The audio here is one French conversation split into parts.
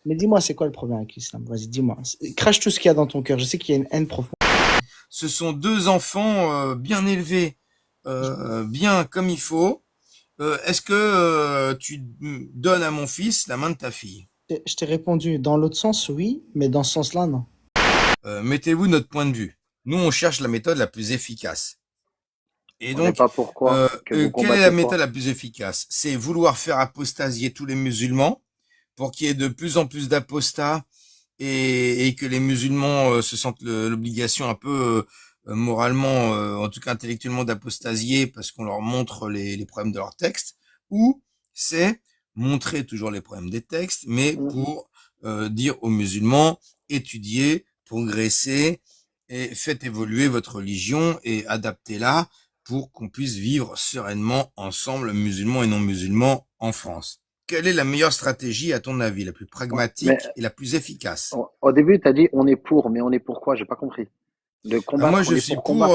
Mais dis-moi, c'est quoi le problème avec l'islam? Vas-y, dis-moi. Crache tout ce qu'il y a dans ton cœur. Je sais qu'il y a une haine profonde. Ce sont deux enfants bien élevés, bien comme il faut. Est-ce que tu donnes à mon fils la main de ta fille? Je t'ai répondu dans l'autre sens, oui, mais dans ce sens-là, non. Mettez-vous notre point de vue. Nous, on cherche la méthode la plus efficace. Et On n'est donc, pas pourquoi que vous quelle est la combattez méthode quoi? la plus efficace? C'est vouloir faire apostasier tous les musulmans pour qu'il y ait de plus en plus d'apostats et que les musulmans se sentent l'obligation un peu moralement, en tout cas intellectuellement, d'apostasier parce qu'on leur montre les problèmes de leurs textes, ou c'est montrer toujours les problèmes des textes, mais Mm. pour dire aux musulmans, étudiez, progressez et faites évoluer votre religion et adaptez-la pour qu'on puisse vivre sereinement ensemble, musulmans et non musulmans, en France. Quelle est la meilleure stratégie, à ton avis, la plus Ouais. Mais pragmatique et la plus efficace? au début, tu as dit on est pour, mais on est pour quoi? J'ai pas compris. De Moi, combattre, on je est suis pour pour combattre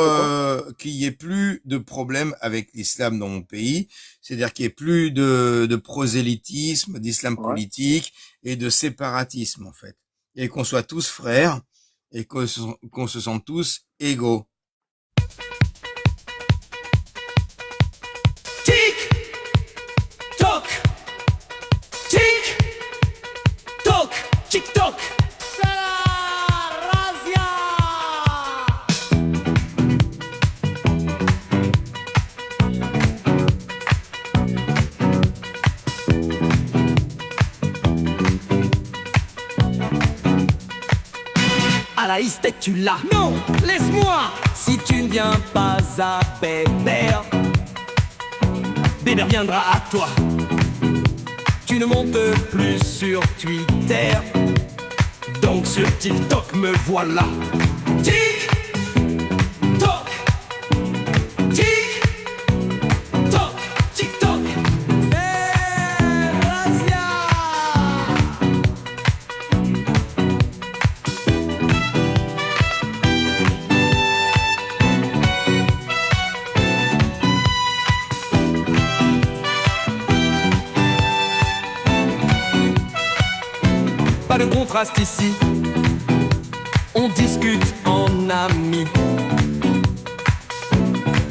quoi? qu'il y ait plus de problèmes avec l'islam dans mon pays, c'est-à-dire qu'il y ait plus de prosélytisme, d'islam Ouais. politique et de séparatisme, en fait. Et qu'on soit tous frères et qu'on se sente tous égaux. Tic toc, tic toc, tic toc. C'est la razzia. Alaïs, t'es-tu là? Non, laisse-moi. Si tu ne viens pas à Bébert, Bébert viendra à toi. Tu ne montes plus sur Twitter, donc sur TikTok me voilà. Tic toc, tic toc, tic toc. Hey, razzia. Pas de contraste ici, on discute en amis.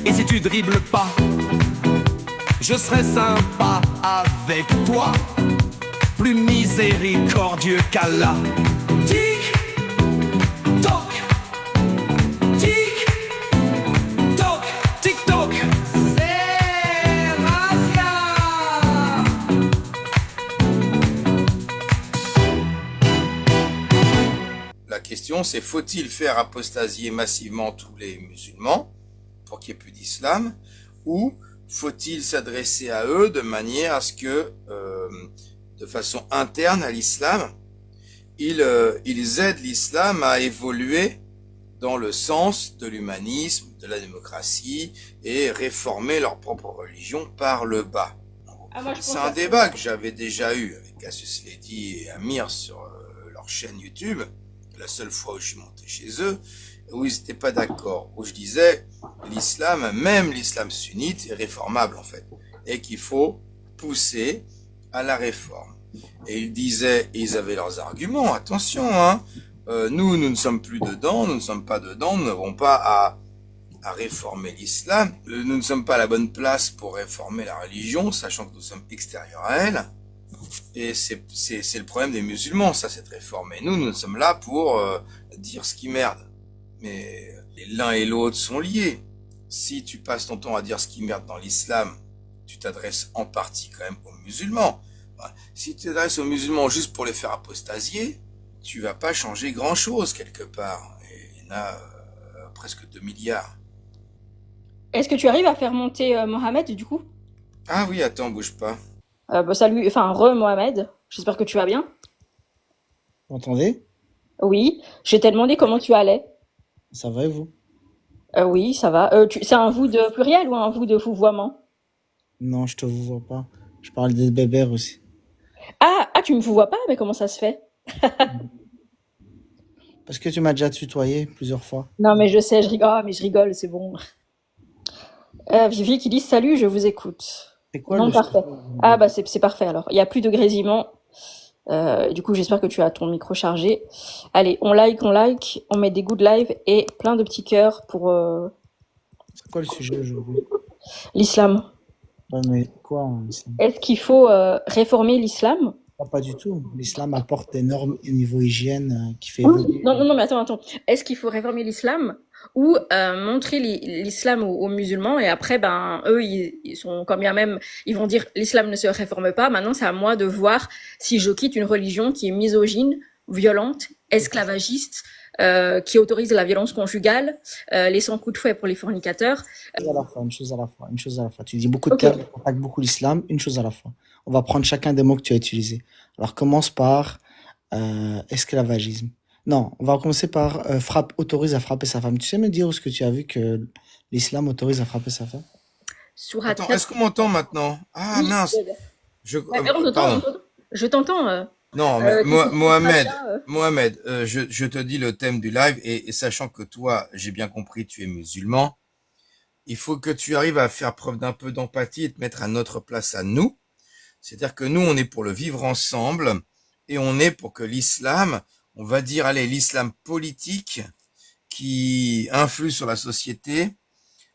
Et si tu dribbles pas, je serai sympa avec toi, plus miséricordieux qu'Allah. Tic toc, tic toc, tic toc. C'est razzia. La question, c'est faut-il faire apostasier massivement tous les musulmans pour qu'il n'y ait plus d'islam, ou faut-il s'adresser à eux de manière à ce que, de façon interne à l'islam, ils aident l'islam à évoluer dans le sens de l'humanisme, de la démocratie, et réformer leur propre religion par le bas. Ah, moi, je C'est pense un à ça. débat que j'avais déjà eu avec Cassius Ledy et Amir sur leur chaîne YouTube, la seule fois où je suis monté chez eux, où ils n'étaient pas d'accord, où je disais l'islam, même l'islam sunnite, est réformable en fait, et qu'il faut pousser à la réforme. Et ils disaient, et ils avaient leurs arguments, attention, hein, nous ne sommes plus dedans, nous ne sommes pas dedans, nous n'avons pas à réformer l'islam, nous ne sommes pas à la bonne place pour réformer la religion, sachant que nous sommes extérieurs à elle. Et c'est le problème des musulmans, ça, cette réforme. Et nous sommes là pour dire ce qui merde. Mais l'un et l'autre sont liés. Si tu passes ton temps à dire ce qui merde dans l'islam, tu t'adresses en partie quand même aux musulmans. Si tu t'adresses aux musulmans juste pour les faire apostasier, tu vas pas changer grand-chose quelque part. Et il y en a presque 2 milliards. Est-ce que tu arrives à faire monter Mohamed du coup? Ah oui, attends, bouge pas. Salut, enfin Mohamed, j'espère que tu vas bien. Vous entendez? Oui, je t'ai demandé comment tu allais. Ça va et vous? Oui, ça va. C'est un vous de pluriel ou un vous de vouvoiement? Non, je te vous vois pas. Je parle des bébés aussi. Ah, tu me vois pas, mais comment ça se fait? Parce que tu m'as déjà tutoyé plusieurs fois. Non, mais je sais, je rigole. Ah, mais je rigole, c'est bon. Vivi qui dit salut, je vous écoute. C'est quoi Non, le parfait. sujet? Ah, bah c'est parfait alors. Il n'y a plus de grésillement. Du coup, j'espère que tu as ton micro chargé. Allez, on like, on met des good live et plein de petits cœurs pour C'est quoi le sujet aujourd'hui? l'islam. Ouais, mais quoi en islam? Est-ce qu'il faut réformer l'islam? Pas du tout. L'islam apporte des normes au niveau hygiène qui fait Oui. évoluer. Non, mais attends. Est-ce qu'il faut réformer l'islam ou montrer l'islam aux musulmans et après, ben, eux, ils sont quand bien même, ils vont dire l'islam ne se réforme pas. Maintenant, c'est à moi de voir si je quitte une religion qui est misogyne, violente, esclavagiste, qui autorise la violence conjugale, les 100 coups de fouet pour les fornicateurs. Une chose à la fois, une chose à la fois. Tu dis beaucoup de Ok. termes, tu attaques beaucoup l'islam, une chose à la fois. On va prendre chacun des mots que tu as utilisés. Alors commence par esclavagisme. Non, on va commencer par autorise à frapper sa femme. Tu sais me dire où est-ce que tu as vu que l'islam autorise à frapper sa femme? Sourate Attends, 4. est-ce qu'on m'entend maintenant? Ah Oui. mince, On pardon. t'entend. Je t'entends. Non, mais Mohamed, Racha, Mohamed, je te dis le thème du live et sachant que toi, j'ai bien compris, tu es musulman, il faut que tu arrives à faire preuve d'un peu d'empathie et te mettre à notre place à nous. C'est-à-dire que nous, on est pour le vivre ensemble et on est pour que l'islam, on va dire, allez, l'islam politique qui influe sur la société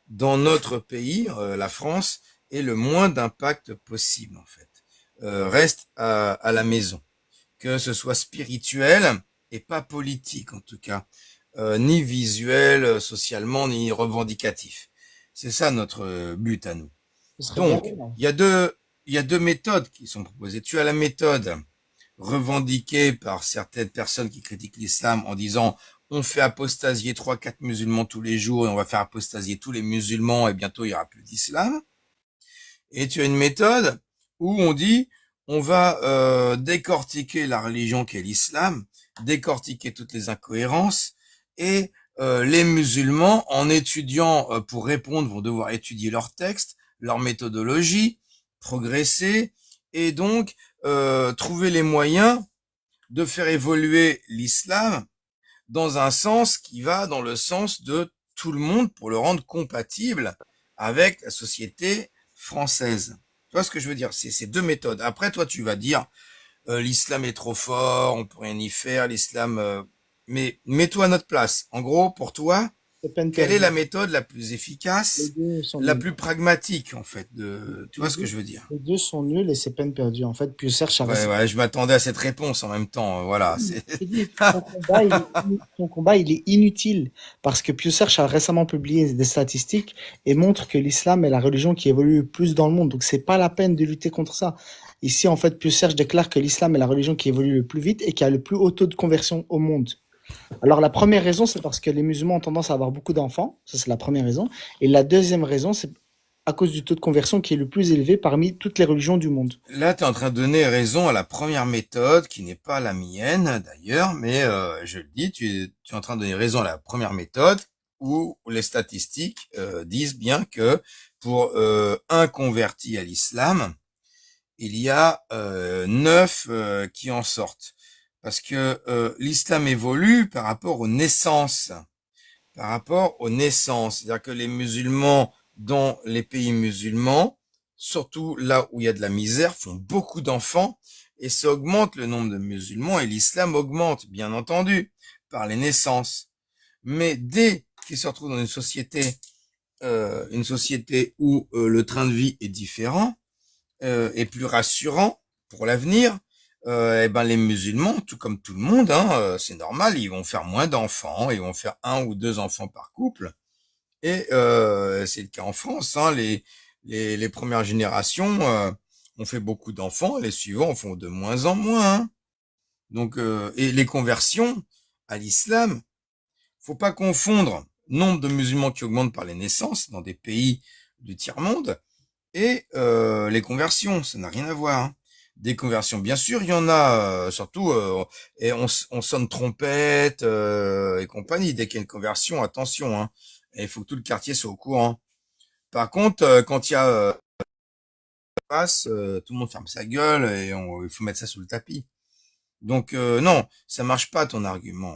dans notre pays, la France, ait le moins d'impact possible, en fait. Reste à la maison. Que ce soit spirituel et pas politique, en tout cas. Ni visuel, socialement, ni revendicatif. C'est ça notre but à nous. Ce serait Donc, bien, non? il y a deux méthodes qui sont proposées. Tu as la méthode revendiquée par certaines personnes qui critiquent l'islam en disant on fait apostasier 3-4 musulmans tous les jours et on va faire apostasier tous les musulmans et bientôt il y aura plus d'islam. Et tu as une méthode où on dit on va décortiquer la religion qu'est l'islam, décortiquer toutes les incohérences et les musulmans, en étudiant pour répondre, vont devoir étudier leurs textes, leur méthodologie, progresser et donc trouver les moyens de faire évoluer l'islam dans un sens qui va dans le sens de tout le monde pour le rendre compatible avec la société française. Tu vois ce que je veux dire? C'est ces deux méthodes. Après, toi, tu vas dire l'islam est trop fort, on peut rien y faire, l'islam... Mais mets-toi à notre place. En gros, pour toi, C'est peine quelle est perdue. la méthode la plus Les efficace, deux sont la nuls. plus pragmatique, en fait, tu vois Les ce que deux, je veux dire? les deux sont nuls et c'est peine perdue. En fait, Pius cherche à Ouais, je m'attendais à cette réponse en même temps. Voilà, c'est... Je t'ai dit, ton combat, il est inutile parce que Pius a récemment publié des statistiques et montre que l'islam est la religion qui évolue le plus dans le monde. Donc, c'est pas la peine de lutter contre ça. Ici, en fait, Pius déclare que l'islam est la religion qui évolue le plus vite et qui a le plus haut taux de conversion au monde. Alors, la première raison, c'est parce que les musulmans ont tendance à avoir beaucoup d'enfants. Ça, c'est la première raison. Et la deuxième raison, c'est à cause du taux de conversion qui est le plus élevé parmi toutes les religions du monde. Là, tu es en train de donner raison à la première méthode, qui n'est pas la mienne d'ailleurs, mais je le dis, tu es en train de donner raison à la première méthode, où les statistiques disent bien que pour un converti à l'islam, il y a 9 qui en sortent. Parce que l'islam évolue par rapport aux naissances. Par rapport aux naissances. C'est-à-dire que les musulmans dans les pays musulmans, surtout là où il y a de la misère, font beaucoup d'enfants et ça augmente le nombre de musulmans et l'islam augmente, bien entendu, par les naissances. Mais dès qu'ils se retrouvent dans une société où le train de vie est différent, et plus rassurant pour l'avenir, et ben les musulmans, tout comme tout le monde, hein, c'est normal, ils vont faire moins d'enfants, ils vont faire 1 ou 2 enfants par couple. Et c'est le cas en France, hein, les premières générations ont fait beaucoup d'enfants, les suivants en font de moins en moins. Hein. Donc et les conversions à l'islam, faut pas confondre nombre de musulmans qui augmentent par les naissances dans des pays du tiers-monde et les conversions, ça n'a rien à voir. Hein. Des conversions, bien sûr, il y en a, surtout, et on sonne trompette et compagnie. Dès qu'il y a une conversion, attention, hein. Et il faut que tout le quartier soit au courant. Par contre, quand il y a passe, tout le monde ferme sa gueule et il faut mettre ça sous le tapis. Donc non, ça marche pas ton argument,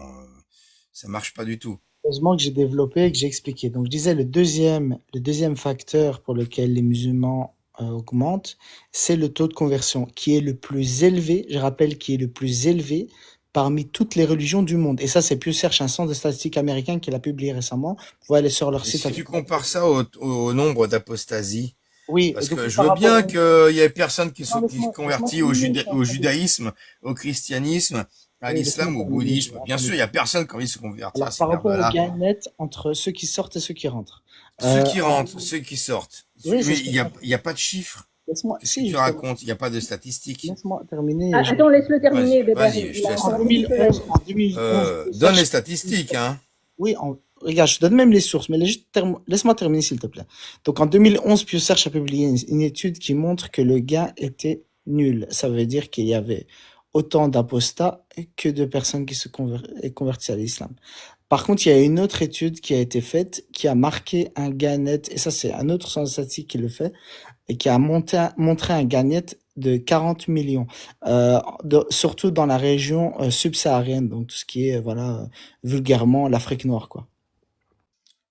ça marche pas du tout. Heureusement que j'ai développé et que j'ai expliqué. Donc, je disais le deuxième facteur pour lequel les musulmans augmente, c'est le taux de conversion qui est le plus élevé, je rappelle, qui est le plus élevé parmi toutes les religions du monde. Et ça, c'est Pew Research, un centre de statistiques américain qui l'a publié récemment. Vous pouvez aller sur leur Et site. si tu compares ça au nombre d'apostasies, Oui, parce donc que je par veux rapport bien au... qu'il y ait personne qui Non, se qui se laisse-moi convertit terminer, je suis en au train de... judaïsme, au christianisme, à Oui, laisse-moi l'islam, au terminer. bouddhisme. Bien sûr, Attendez. il y a personne qui a envie de se convertir à Alors, ces par rapport au merdes-là. gain net entre ceux qui sortent et ceux qui rentrent. Ceux qui En... rentrent, ceux qui sortent. Oui, c'est Mais ce que je suis en train il y a pas de chiffres. de... Laisse-moi... Qu'est-ce que Si, tu justement. racontes? Il n'y a pas de statistiques. Laisse-moi terminer. Ah, attends, laisse-le terminer, Vas-y, Bébert. vas-y, je Il te a laisse En encore terminer. 2011, en 2011, Pew Donne les Research... statistiques, hein. Oui, regarde, je te donne même les sources, mais laisse-moi terminer s'il te plaît. Donc en 2011, Pew Research a publié une étude qui montre que le gain était nul. Ça veut dire qu'il y avait autant d'apostats que de personnes qui se convertissent à l'islam. Par contre, il y a une autre étude qui a été faite qui a marqué un gain net, et ça c'est un autre centre statistique qui le fait, et qui a montré un gain net de 40 millions, surtout dans la région subsaharienne, donc tout ce qui est, voilà, vulgairement l'Afrique noire, quoi.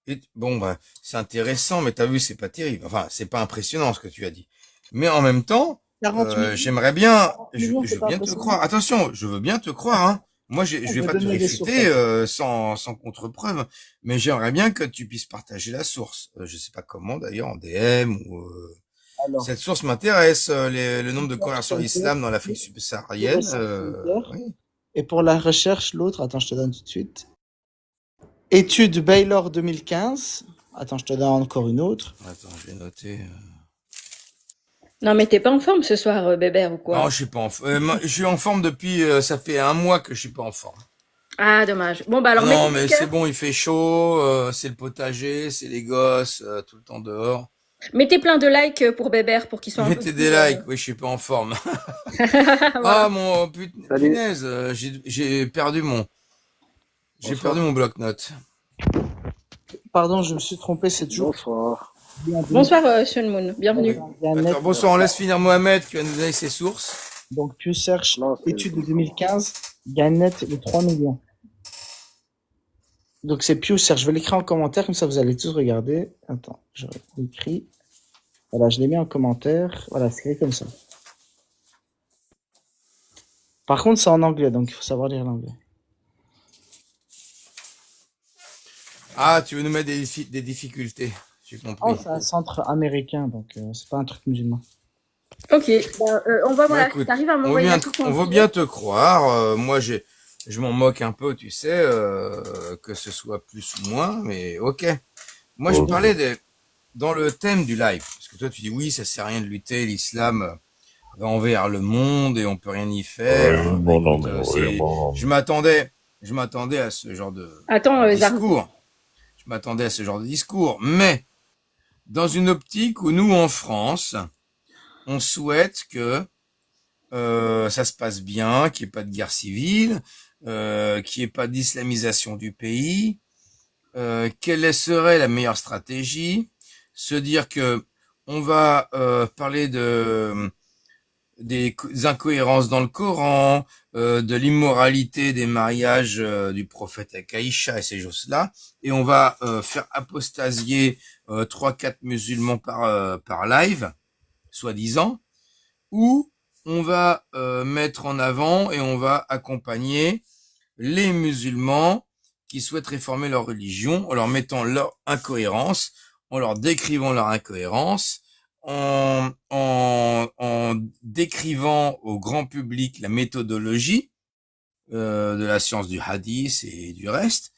Et, bon, bah, c'est intéressant, mais t'as vu, c'est pas terrible. Enfin, c'est pas impressionnant ce que tu as dit. Mais en même temps, 40 millions, j'aimerais bien, 40 millions, je c'est veux pas bien te impressionnant. croire. Attention, je veux bien te croire, hein. Moi, je Je vais vais pas te donner des sources. réfuter sans contre-preuve, mais j'aimerais bien que tu puisses partager la source. Je sais pas comment d'ailleurs, en DM ou Alors, cette source m'intéresse. Le nombre de Pew Research conversions à Center, l'islam dans l'Afrique Pew subsaharienne. Research Center. Oui. Et pour la recherche, l'autre, attends, je te donne tout de suite. Étude Baylor 2015. Attends, je te donne encore une autre. Attends, je vais noter. Non, mais t'es pas en forme ce soir, Bébert, ou Non, quoi? je suis pas en forme. Je suis en forme depuis. Ça fait un mois que je suis pas en forme. Ah, dommage. Bon, bah alors, Non, mettez mais des c'est cœurs. bon, il fait chaud. C'est le potager, c'est les gosses, tout le temps dehors. Mettez plein de likes pour Bébert pour qu'il soit un peu Mettez plus... des likes. Oui, je suis pas en forme. Voilà. Ah mon Salut. punaise, j'ai perdu mon bloc-notes. Pardon, je me suis trompé, c'est toujours Bonsoir. bien dit. Bonsoir, Sean Moon. Bienvenue. Gain net. D'accord, bonsoir, on laisse finir Mohamed qui va nous donner ses sources. Donc, Pew Research, Non, c'est étude de 2015, gain net de 3 millions. Donc, c'est Pew Research. Je vais l'écrire en commentaire, comme ça vous allez tous regarder. Attends, je l'écris. Voilà, je l'ai mis en commentaire. Voilà, c'est écrit comme ça. Par contre, c'est en anglais, donc il faut savoir lire l'anglais. Ah, tu veux nous mettre des difficultés. J'ai Oh, compris. c'est un centre américain, donc c'est pas un truc musulman. Ok. On va, Bah, voilà, écoute, si t'arrives à on veut m'envoyer bien un te, truc on veut bien te croire. Moi, je m'en moque un peu, tu sais, que ce soit plus ou moins, mais ok. Moi, je parlais dans le thème du live, parce que toi, tu dis oui, ça sert à rien de lutter, l'islam va envers le monde et on peut rien y faire. Bah, Bon, non, écoute, mais vraiment. je m'attendais à ce genre de Attends, Zara. discours. Je m'attendais à ce genre de discours, mais dans une optique où nous, en France, on souhaite que ça se passe bien, qu'il n'y ait pas de guerre civile, qu'il n'y ait pas d'islamisation du pays. Quelle serait la meilleure stratégie? Se dire que on va parler des incohérences dans le Coran, de l'immoralité des mariages du prophète avec Aïcha et ces choses-là, et on va faire apostasier 3-4 musulmans par live, soi-disant, ou on va mettre en avant et on va accompagner les musulmans qui souhaitent réformer leur religion en leur mettant leur incohérence, en leur décrivant leur incohérence, en décrivant au grand public la méthodologie de la science du hadith et du reste,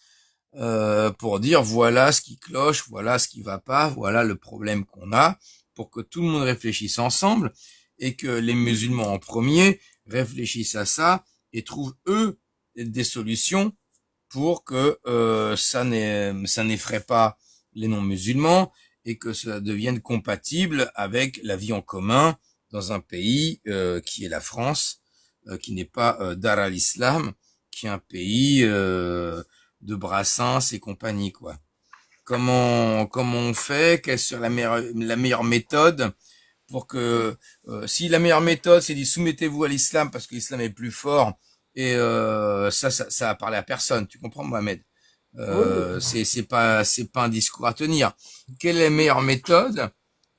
pour dire voilà ce qui cloche, voilà ce qui va pas, voilà le problème qu'on a, pour que tout le monde réfléchisse ensemble et que les musulmans en premier réfléchissent à ça et trouvent eux des solutions pour que ça n'effraie pas les non-musulmans et que ça devienne compatible avec la vie en commun dans un pays qui est la France, qui n'est pas Dar al-Islam, qui est un pays de Brassens et compagnie, quoi. Comment on fait? Quelle serait la meilleure méthode pour que si la meilleure méthode c'est de soumettez-vous à l'islam parce que l'islam est plus fort et ça a parlé à personne, tu comprends, Mohamed? C'est pas un discours à tenir. Quelle est la meilleure méthode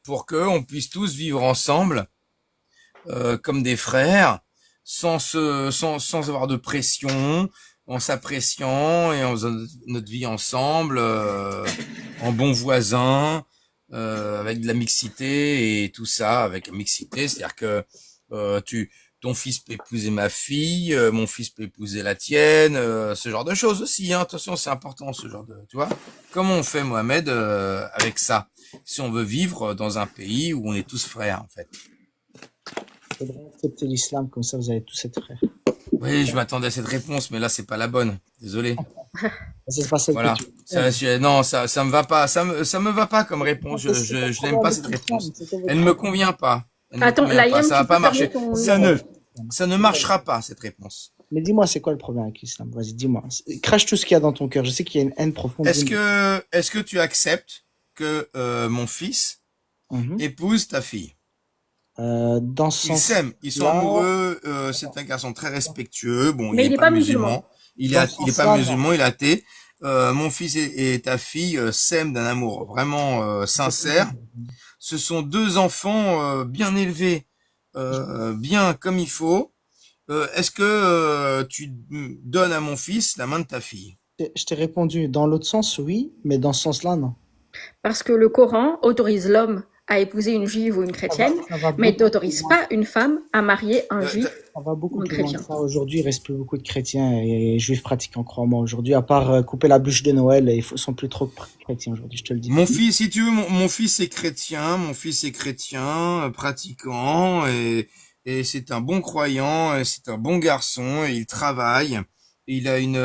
pour que on puisse tous vivre ensemble comme des frères, sans avoir de pression, en s'appréciant et en faisant notre vie ensemble, en bons voisins, avec de la mixité et tout ça, avec la mixité, c'est-à-dire que ton fils peut épouser ma fille, mon fils peut épouser la tienne, ce genre de choses aussi, hein. Attention, c'est important ce genre de, tu vois. Comment on fait, Mohamed, avec ça, si on veut vivre dans un pays où on est tous frères, en fait. Il faudrait accepter l'islam, comme ça vous allez tous être frères. Oui, je m'attendais à cette réponse, mais là, c'est pas la bonne. Désolé. C'est pas celle Voilà. que tu veux. Non, ça me va pas. Ça me va pas comme réponse. Je n'aime pas cette réponse. Elle ne me convient pas. Elle ne me Attends, convient pas. Laïm, Ça va tu pas peux marcher. fermer ton... Ça ne marchera pas, cette réponse. Mais dis-moi, c'est quoi le problème avec l'islam? Vas-y, dis-moi. Crache tout ce qu'il y a dans ton cœur. Je sais qu'il y a une haine profonde. Est-ce que tu acceptes que mon fils Mhm. épouse ta fille? Dans ce Ils sens, s'aiment, ils sont là, amoureux. C'est un garçon très respectueux. Bon, Mais il il est est pas pas musulman. musulman. Il dans est, ce il est sens-là, pas non. musulman, il est athée. Mon fils et ta fille s'aiment d'un amour vraiment sincère. Ce sont deux enfants bien élevés, bien comme il faut. Est-ce que tu donnes à mon fils la main de ta fille? Je t'ai répondu dans l'autre sens, oui, mais dans ce sens-là, non. Parce que le Coran autorise l'homme à épouser une juive ou une chrétienne, Ça va mais beaucoup n'autorise plus loin. pas une femme à marier un Euh, juif Ça va beaucoup ou un plus loin que chrétien. ça. Aujourd'hui, il reste plus beaucoup de chrétiens et juifs pratiquants, crois-moi. Aujourd'hui, à part couper la bûche de Noël, ils sont plus trop chrétiens aujourd'hui, je te le dis. Mon fils, si tu veux, mon fils est chrétien, pratiquant, et c'est un bon croyant, et c'est un bon garçon, et il travaille. Il a une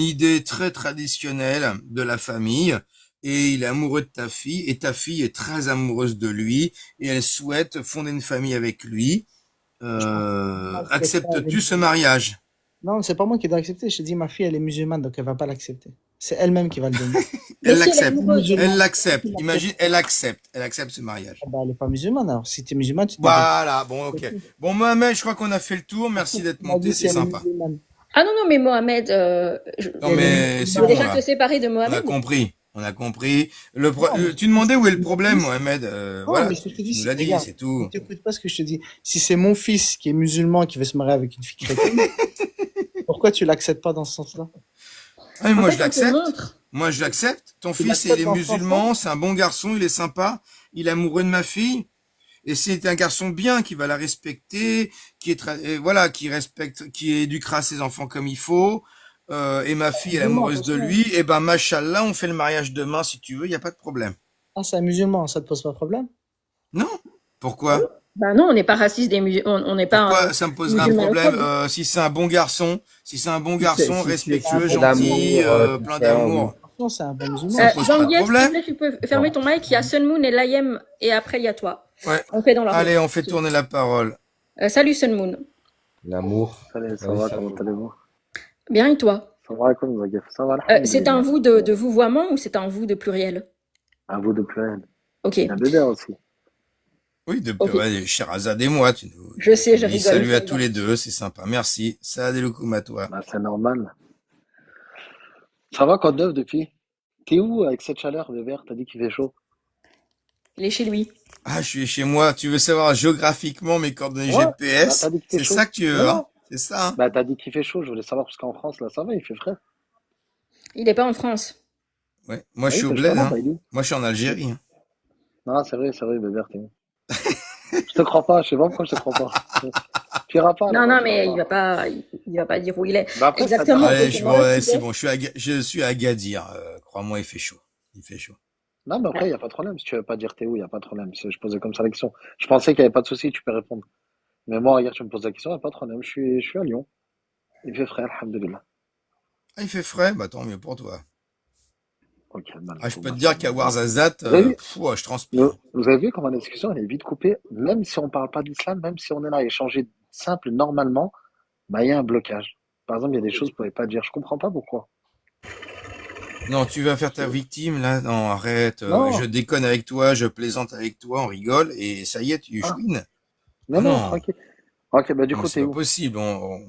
idée très traditionnelle de la famille, et il est amoureux de ta fille, et ta fille est très amoureuse de lui, et elle souhaite fonder une famille avec lui. Je pense que Acceptes-tu ce mariage? non, c'est pas moi qui dois accepter. Je te dis, ma fille, elle est musulmane, donc elle va pas l'accepter. C'est elle-même qui va le donner. Mais Elle si elle est l'accepte. amoureuse, Elle l'accepte. Imagine, elle accepte ce mariage. Ah bah, elle est pas musulmane, alors. Si t'es musulmane, tu t'es Voilà, bon, ok. Bon, Mohamed, je crois qu'on a fait le tour. Merci d'être Tu m'as monté, dit si c'est elle est sympa. musulmane. Ah non, non, mais Mohamed, Non, mais je c'est veux bon, déjà là. te séparer de On a Mohamed. compris. On a compris. Non, mais Tu demandais où est le mon problème, fils- Mohamed. non, Voilà, mais ce que je te tu dis, nous c'est, l'as dit, regarde, c'est tout. ne t'écoute pas ce que je te dis. Si c'est mon fils qui est musulman qui veut se marier avec une fille chrétienne, pourquoi tu l'acceptes pas dans ce sens-là? Ah, mais En moi, fait, je on te l'accepte. montre. Moi, je l'accepte. Ton Tu fils, il l'acceptes est dans ce sens-là? musulman, c'est un bon garçon, il est sympa, il est amoureux de ma fille. Et c'est un garçon bien qui va la respecter, voilà, qui respecte, qui éduquera ses enfants comme il faut. Et ma fille, elle est Musulman, amoureuse de attention. lui. Et ben, machallah, on fait le mariage demain si tu veux, il y a pas de problème. Ah, c'est un musulman, ça te pose pas de problème? Non? Pourquoi? Ben non, on n'est pas raciste des musulmans, on n'est pas Pourquoi ça me poserait un problème musulmanophobe. si c'est un bon garçon, Si tu respectueux, expliques gentil, d'amour, tout plein ça, d'amour, Non, c'est un bon musulman. ça pose pas de Zangief, s'il te problème. plaît, tu peux fermer ton mic. Il y a Sun Moon et Layem, et après, il y a toi. Ouais. On fait dans la Allez, on fait tourner la parole. Salut Sun Moon. L'amour. Salut, ça Ouais, va, ça comment va. allez-vous? Bien, et toi? Ça va, quoi, Zagef? Ça va, C'est un alhamdoulilah. vous de vouvoiement ou c'est un vous de pluriel? À vous de pleurer. Ok, Il y a Bébé aussi. Oui, ok. ouais, Sherazade et moi, Je sais, tu je dis rigole. salut à tous les deux, c'est sympa. Merci. Salam alaikum à toi. Bah, c'est normal. Ça va, quoi de neuf depuis? T'es où avec cette chaleur, Bébé? T'as dit qu'il fait chaud. Il est chez lui. Ah, je suis chez moi. Tu veux savoir géographiquement mes coordonnées Ouais, bah, GPS? t'as dit qu'il fait C'est chaud. ça que tu veux, Ouais. hein? C'est ça, hein? Bah, t'as dit qu'il fait chaud. Je voulais savoir parce qu'en France, là, ça va, il fait frais. Il n'est pas en France. Ouais. Moi, je Oui, suis au il fait bled, chaud, hein. bah, il est où? Moi, je suis en Algérie, hein. Non, c'est vrai, Bébé, t'es où? Je te crois pas, je sais pas pourquoi je te crois pas. Tu iras pas Non, là-bas, non, tu vas mais voir. il va pas dire où il est. Bah, après, ça Exactement. dépend. Allez, Et moi, ouais, tu c'est sais, bon. Je suis à Agadir. Crois-moi, il fait chaud. Il fait chaud. Non, mais après, il n'y a pas de problème. Si tu veux pas dire t'es où, il n'y a pas de problème. Je posais comme ça la question. Je pensais qu'il n'y avait pas de souci, tu peux répondre. Mais moi, regarde, tu me poses la question, il n'y a pas de problème. Je suis à Lyon. Il fait frais, alhamdoulilah. Ah, il fait frais? Bah, tant mieux pour toi. Ok, Ah, je peux te dire qu'à Ouarzazate, Vous avez vu, ouais, je transpire. vous avez vu comment la discussion elle est vite coupée, même si on parle pas d'islam, même si on est là à échanger simple, normalement, bah, il y a un blocage. Par exemple, il y a des choses que vous pouvez pas dire. Je comprends pas pourquoi. Non, tu vas faire ta victime, là? Non, arrête. Non, Je déconne avec toi, je plaisante avec toi, on rigole, et ça y est, tu ah, chouines. non, Ah non, non. tranquille. Ok, bah, du Non, mais coup, c'est t'es pas où? possible. Non,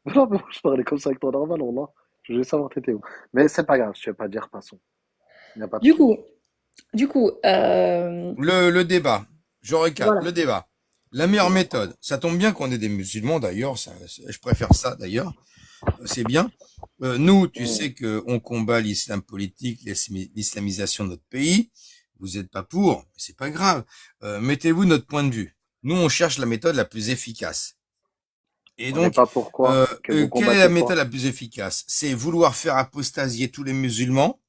mais moi, je parlais comme ça avec toi normal, on l'a. Je voulais savoir t'étais où. Mais c'est pas grave, si tu veux pas dire, passons. Il n'y a pas de du problème. coup, Du coup, Le débat, je recap, voilà. le débat. La meilleure méthode, ça tombe bien qu'on ait des musulmans d'ailleurs, je préfère ça d'ailleurs, c'est bien. Nous, tu Hmm. sais qu'on combat l'islam politique, l'islamisation de notre pays. Vous n'êtes pas pour, mais c'est pas grave. Mettez-vous notre point de vue. Nous, on cherche la méthode la plus efficace. Et On n'est donc, pas pourquoi que vous quelle est la combattez méthode quoi? la plus efficace? C'est vouloir faire apostasier tous les musulmans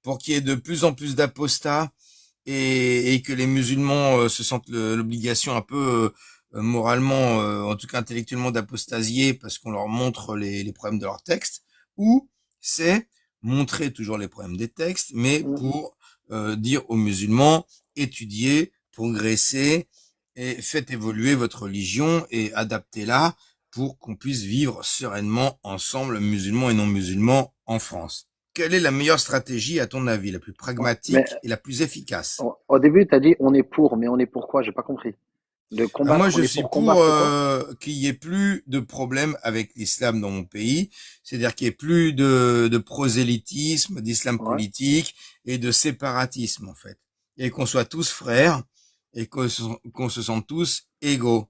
pour qu'il y ait de plus en plus d'apostats et que les musulmans se sentent l'obligation un peu moralement, en tout cas intellectuellement, d'apostasier parce qu'on leur montre les problèmes de leurs textes, ou c'est montrer toujours les problèmes des textes, mais Hmm. pour dire aux musulmans, étudiez, progressez et faites évoluer votre religion et adaptez-la pour qu'on puisse vivre sereinement ensemble, musulmans et non musulmans, en France. Quelle est la meilleure stratégie à ton avis, la plus Mais pragmatique et la plus efficace? au début, tu as dit on est pour, mais on est pour quoi? J'ai pas compris. De Moi, combattre, on je est suis pour pour combattre quoi? qu'il y ait plus de problèmes avec l'islam dans mon pays, c'est-à-dire qu'il y ait plus de prosélytisme, d'islam Ouais. politique et de séparatisme en fait, et qu'on soit tous frères et qu'on se sente tous égaux.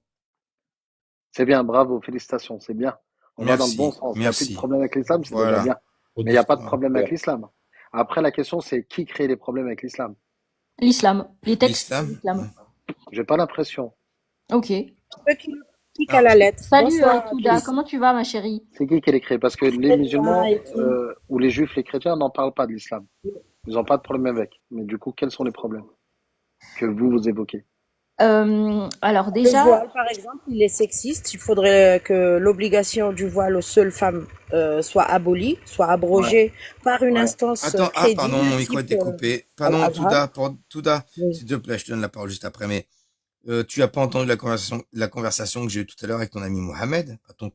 C'est bien, bravo, félicitations, c'est bien. On va dans le bon Merci, sens. Il n'y a plus de merci. problème avec l'islam, c'est déjà Voilà. bien. Mais il n'y a pas de problème avec l'islam. Après, la question, c'est qui crée les problèmes avec l'islam? L'islam, les textes de L'islam. l'islam. J'ai pas l'impression. Ok. Ceux qui le piquent à Alors, la lettre. Salut Bonsoir à Touda, tous. comment tu vas ma chérie? C'est qui les crée? Parce que les Très bien, musulmans et tout. ou les juifs, les chrétiens n'en parlent pas de l'islam. Ils n'ont pas de problème avec. Mais du coup, quels sont les problèmes que vous évoquez? Alors Le déjà, voile, par exemple, il est sexiste. Il faudrait que l'obligation du voile aux seules femmes soit abolie, soit Ouais, abrogée par une ouais. instance attends, pardon, crédible, mon micro a type été coupé. Pardon, Al-Azhar. Touda, Oui. s'il te plaît, je te donne la parole juste après, mais tu as pas entendu la conversation que j'ai eue tout à l'heure avec ton ami Mohamed, ton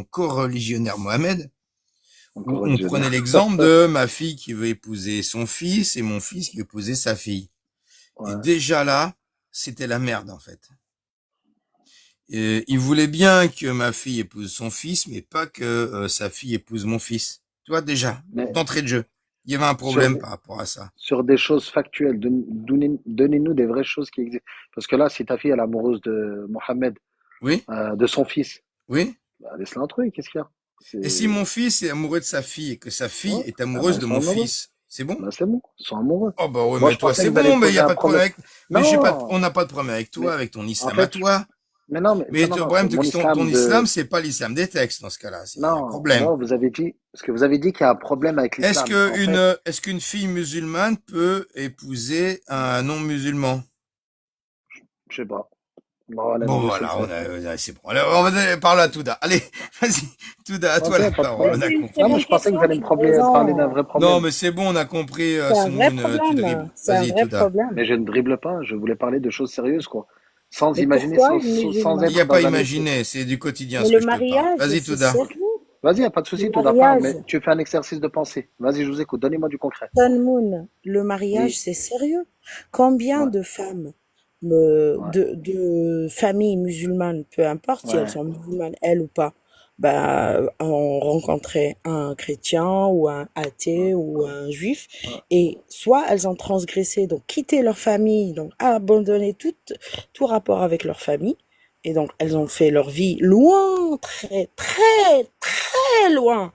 co-religionnaire Mohamed, où Encore on prenait religionnaire. l'exemple de ma fille qui veut épouser son fils et mon fils qui veut épouser sa fille. Et Ouais. déjà là, c'était la merde en fait. Et il voulait bien que ma fille épouse son fils, mais pas que sa fille épouse mon fils. Tu vois déjà, Mais d'entrée de jeu, il y avait un sur problème par rapport à ça. sur des choses factuelles, donnez-nous des vraies choses qui existent. Parce que là, si ta fille elle est amoureuse de Mohamed, Oui, de son fils, oui. bah, laisse-la un truc, qu'est-ce qu'il y a? Et si C'est mon fils est amoureux de sa fille et que sa fille ouais. est Ah ben amoureuse ils de sont mon amoureux. fils, c'est bon? Ben c'est bon, ils sont amoureux. Oh bah ouais, Moi mais je toi pensais c'est que vous allez bon, mais il y poser a un pas de problème problème. avec, mais j'ai pas, Non, on n'a pas de problème avec toi, mais avec ton en islam à fait, toi. mais non, mais Mais non, le non, c'est problème, c'est mon que ton islam islam, de. c'est pas l'islam des textes dans ce cas-là. Il y a un Non, problème. non, vous avez dit, parce que vous avez dit qu'il y a un problème avec l'islam. En fait, Est-ce qu'une fille musulmane peut épouser un non-musulman? je sais pas. Bon, allez, Bon, non, je le voilà, sais. c'est bon. Alors, on va donner la parole à Touda. Allez, vas-y, Touda, à toi Ok, la pas de parole, problème. on a C'est une très compris. Non, mais bonne je pensais que question, vous allez me tu as parler d'un raison. vrai Non, problème. mais c'est bon, on a compris, C'est un vrai Semoun, tu problème. dribbles. C'est un Vas-y, vrai Touda. Mais problème. je ne dribble pas, je voulais parler de choses sérieuses, quoi. Sans Mais imaginer, pourquoi une sans Il n'y a musulmane? être pas dans un excès. imaginé, c'est du quotidien Mais ce le que je te parle. mariage, Vas-y, c'est Touda. sérieux. Vas-y, y a pas de Le souci, tout parle, mariage, mais tu fais un exercice de pensée. Vas-y, je vous écoute, donnez-moi du concret. Sun Moon, le mariage, Oui, c'est sérieux. Combien ouais, de femmes ouais, de familles musulmanes, peu importe si elles ouais, sont musulmanes, elles ou pas, bah, ont rencontré un chrétien ou un ouais, athée ou un juif, ouais, et soit elles ont transgressé, donc quitté leur famille, donc abandonné tout rapport avec leur famille, et donc elles ont fait leur vie loin, très, très, très loin.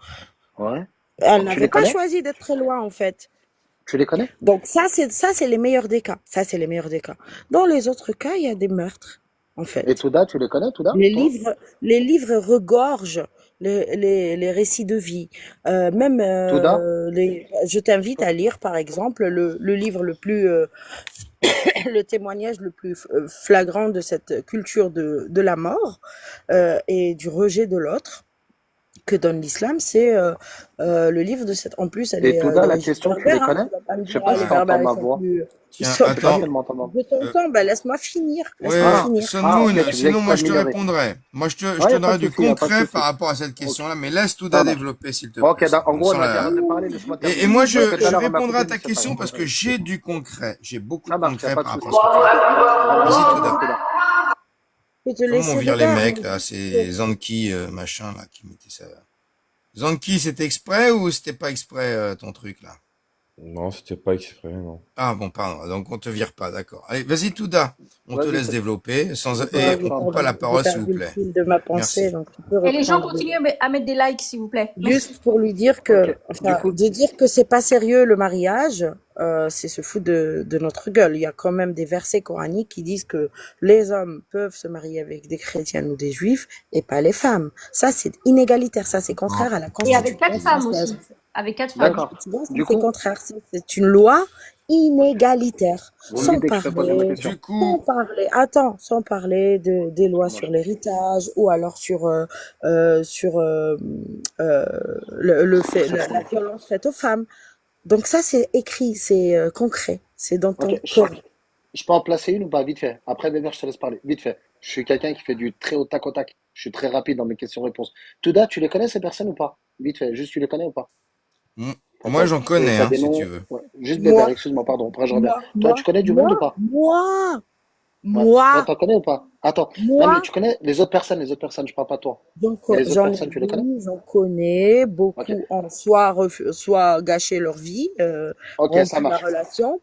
ouais. Elles Tu les n'avaient pas connais? choisi d'être très loin, en fait. Tu les connais? Donc ça c'est les meilleurs des cas. Ça c'est les meilleurs des cas. Dans les autres cas, il y a des meurtres en Et fait. Touda, tu les connais, Touda, Les toi? livres les livres regorgent les récits de vie. Même Touda? je t'invite à lire par exemple le livre le plus le témoignage le plus flagrant de cette culture de la mort et du rejet de l'autre que donne l'islam, c'est le livre de cette. En plus, elle Et est Touda, la d'origine question, tu les berbère. Hein. connais? Tu vas pas me Je sais dire, pas les si Ouais. berbères, t'entends ma voix. ils Tiens, sont Je sais pas si attends. elle m'entend mal. Je Euh, t'entends. Ben laisse-moi finir. Laisse-moi ouais, Ah, finir. Sun ah, ok, Moon, tu disais sinon qu'il faut moi je te améliorer. répondrai. Moi je Ouais, y te a pas donnerai de du souci, y a pas de concret par souci. rapport à cette Ok, question-là, mais laisse Touda ça marche. développer s'il te plaît, Ok, Sun en Moon, gros, on sans a dit, la... arrête de parler, laisse-moi Et moi, terminer. Parce que tout je à l'heure, on m'a répondrai à coupé, ta mais c'est pas question grave. parce que j'ai du concret. J'ai beaucoup de Ça marche, y a concret pas de par rapport à souci. ce que tu dis. Vas-y, Vas-y, Touda. Touda. Je peux te Comment on laisser le vire les gars. mecs, là? C'est Zanki, machin, là, qui mettait ça. Zanki, c'était exprès ou c'était pas exprès, ton truc, là? Non, c'était pas exprès, non. Ah bon, pardon. Donc on te vire pas, d'accord. Allez, vas-y, Touda. On te Vas-y, laisse développer sans c'est et pas, Ouais, c'est on pas un coupe pas la problème. j'ai parole, s'il vous perdu le plaît. fil de ma pensée, Merci. donc tu peux Et les gens reprendre. continuent à mettre des likes, s'il vous plaît. Juste pour lui dire Ok, que, du enfin, coup, de dire que c'est pas sérieux le mariage, c'est se foutre de notre gueule. Il y a quand même des versets coraniques qui disent que les hommes peuvent se marier avec des chrétiens ou des juifs et pas les femmes. Ça, c'est inégalitaire. Ça, c'est contraire à la Et avec 4 Constitution femmes française. aussi. Avec 4 femmes. Donc, d'accord. tu vois, ça, Du c'est coup, contraire. C'est une loi inégalitaire. vous me Sans dites dès que je peux poser ma parler, question. Du sans coup, parler, attends, sans parler des lois Moi, sur l'héritage ou alors sur le fait, la violence faite aux femmes. Donc ça, c'est écrit, c'est concret, c'est dans ton ok, corps. je peux en placer une ou pas? Vite fait. Après, Bébert, je te laisse parler. Vite fait. Je suis quelqu'un qui fait du très au tac au tac. Je suis très rapide dans mes questions-réponses. Touda, tu les connais ces personnes ou pas? Vite fait. Juste, tu les connais ou pas? m- moi Attends. j'en Et connais, t'as hein, des si tu noms. veux. Ouais. Juste Bébert, Moi, excuse-moi, pardon. Après, je reviens. moi, Toi, moi, tu connais du monde ou moi, pas? moi, Ouais. Toi, moi, t'en connais ou pas? Attends. Non, mais moi, tu connais les autres personnes, je parle pas de toi. donc Mais les autres j'en ai personnes, tu les connais? vu, j'en connais, Ok. beaucoup ont soit gâché leur vie, Ok, ça rompu la marche. relation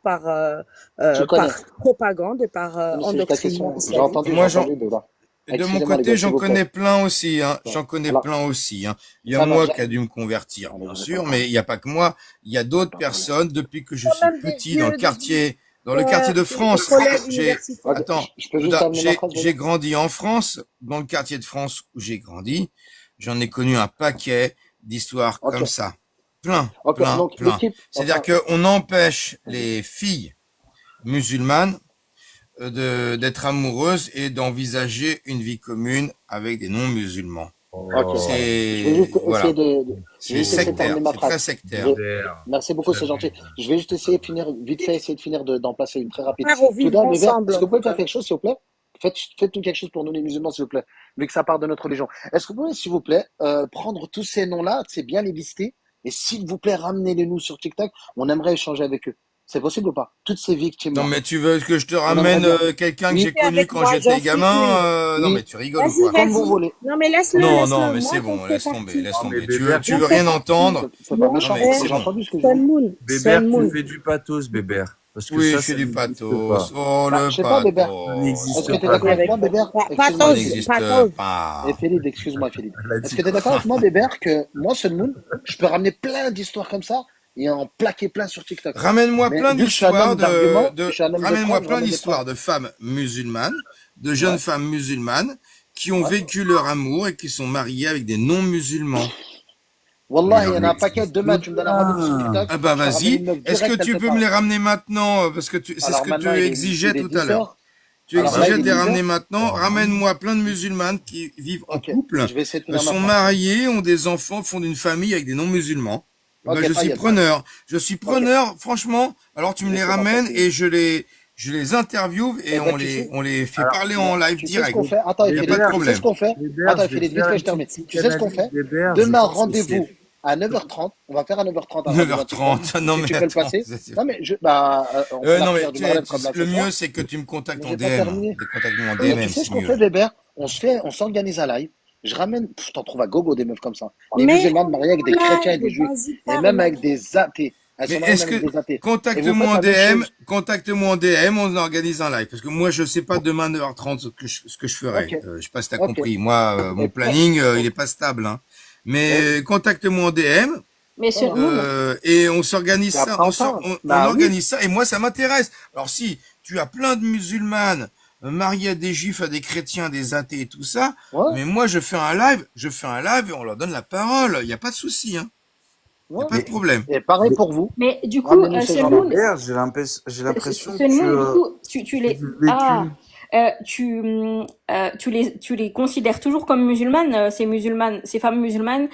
Tu connais. par propagande et par Non, mais c'est juste la endoctrinement question. islamique. J'ai Moi entendu, Bébert. de mon Excusez-moi, les côté, gars, s'il j'en vous plaît. connais plein aussi, hein. Ouais. J'en connais Alors, plein aussi, hein. Il y a ça marche. moi qui a dû me convertir, Allez, bien vas-y, pas de sûr, mais problème. il n'y a pas que moi. Il y a d'autres Pas de problème. personnes depuis que je Quand suis même des petit dans le vieux, des dans le quartier de des France. collègues J'ai, universitaires. Ok, attends, je peux juste Touda, terminer ma phrase, j'ai Bébert? grandi en France, dans le quartier de France où j'ai grandi. J'en ai connu un paquet d'histoires Ok. comme ça. Plein, Ok, plein, donc plein. l'équipe, C'est-à-dire enfin, qu'on empêche vas-y. les filles musulmanes d'être amoureuses et d'envisager une vie commune avec des non-musulmans. Ok. Oh, Je vais C'est, juste essayer voilà, je vais c'est juste essayer de terminer sectaire, ma c'est très phrase. Je sectaire. vais, Bébert, merci beaucoup, c'est gentil. j'abuse. Je vais juste essayer de finir, vite fait, essayer de finir d'en placer une très rapide. Frères, au vivre Touda, Bébert, ensemble, est-ce en que vous tout pouvez faire cas. quelque chose, s'il vous plaît? Faites-nous quelque chose pour nous, les musulmans, s'il vous plaît, vu que ça part de notre religion. Est-ce que vous pouvez, s'il vous plaît, prendre tous ces noms-là, c'est bien les lister, et s'il vous plaît, ramenez-les-nous sur TikTok. On aimerait échanger avec eux. C'est possible ou pas? Toutes ces Non, victimes-là. mais tu veux que je te On aimerait ramène bien. quelqu'un que Oui, j'ai Fais connu avec quand moi, j'étais j'en suis gamin? une. Non, mais oui, tu rigoles ou Vas-y, quoi? comme vous vas-y. voulez. Non, mais laisse-le, Non, non, laisse-le. mais Moi, c'est j'en bon, fais laisse tomber, partie. laisse Non, mais tomber. Bébert, Tu J'en veux fais rien partie. entendre? C'est pas Moi, Non, méchant. mais c'est J'ai bon. entendu ce que je dis. Sun Moon, Bébert, Sun tu Moon. fais du pathos, Bébert. Parce que Oui, je ça, fais ça du n'existe pathos. pas. Oh, Bah, le je sais pas, Bébert. Ça pathos. Est-ce n'existe que tu es pas. d'accord avec moi, Avec Bébert? Ça Excuse-moi, Pathos, Philippe. n'existe pathos. Et pas. Philippe, excuse-moi, Philippe. Elle a Est-ce dit que tu es d'accord quoi? avec moi, Bébert, que moi, Sun je peux ramener plein d'histoires comme ça et en plaquer plein sur TikTok. Ramène-moi Mais plein vu que je suis un d'histoires homme d'argument, je de, suis un homme de ramène-moi preuve, je plein ramène des preuves. d'histoires de femmes musulmanes, de jeunes Ouais, femmes musulmanes qui ont ouais. vécu leur amour et qui sont mariées avec des non-musulmans. Wallah, il Mais y en a un paquet. Demain, tu me donnes un rendez-vous sur pas. TikTok, Ah bah je te ramène vas-y. une meuf Est-ce que directe, elle tu te peux me parle. les ramener maintenant? Parce que c'est ce Alors que tu maintenant, exigeais il est tout à 10 l'heure. heures. Tu Alors Bah là, exigeais il est de les 10 ramener heures. maintenant. ouais. Ramène-moi plein de musulmanes qui vivent en Ok, couple, je vais essayer de finir ma sont phrase. mariées, ont des enfants, font une famille avec des non-musulmans. Eh ben, Ok, je suis Tayeb. preneur. Je suis Ok, preneur, franchement. Alors tu me les laissez-moi ramènes terminer. et je les interviewe et Eh ben, tu sais, on les fait Alors, parler ouais, en live tu sais ce direct. qu'on fait? Attends, Il n'y a pas de Philippe, Bébert, tu sais ce problème. qu'on fait? Bébert, Attends, je vais Philippe, vite faire fait, une je termine. petite Tu sais ce qu'on psychanalyse. fait? Bébert, je Demain, pense que rendez-vous c'est... à 9h30. On va faire à 9h30 un rendez-vous à TikTok. 9h30. Non Si mais tu peux le attends. passer. Non, mais on fait la Non mais prière du Maghreb comme là le ce mieux soir. c'est que tu me contactes Mais en j'ai pas DM. terminé. Contacte-moi en Oui, mais tu DMM, sais ce c'est qu'on mieux. fait, Bébert? On s'organise un live. Je ramène, t'en trouves à gogo des meufs comme ça. Des Mais musulmanes mariés avec des en chrétiens et live, des juifs. vas-y, Et même parle. avec des athées. Elles Mais sont mariées est-ce même avec que des athées. Et vous contacte-moi faites en la même DM, chose. contacte-moi en DM, on organise un live parce que moi je sais pas demain 9h30 ce que je ferai. Ok, Je sais pas si t'as ok. compris. Moi mon Et, planning oh, il est pas stable hein. oui, Mais contacte-moi en DM Mais ça sur va. Moon, et on s'organise Et ça, après, on parle. on Bah oui. organise ça et moi ça m'intéresse. Alors si tu as plein de musulmanes mariées à des juifs, à des chrétiens, des athées et tout ça, Ouais, mais moi je fais un live et on leur donne la parole. Il y a pas de souci hein. Il y a ouais. pas de Mais, problème. Et pareil mais pour vous. mais du coup, Ramenez-nous ces Sun gens-là. Moon, Bébert, j'ai l'impression Sun Moon, du coup, tu vécu. tu les considères toujours comme musulmanes, ces femmes musulmanes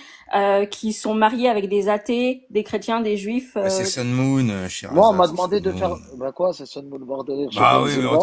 qui sont mariées avec des athées, des chrétiens, des juifs. Bah, c'est Sun Moon, Moi, on Sherazade, m'a c'est demandé Sun de faire. Moon. Bah quoi, c'est Sun Moon bordel, je suis pas Bah oui, mais musulman.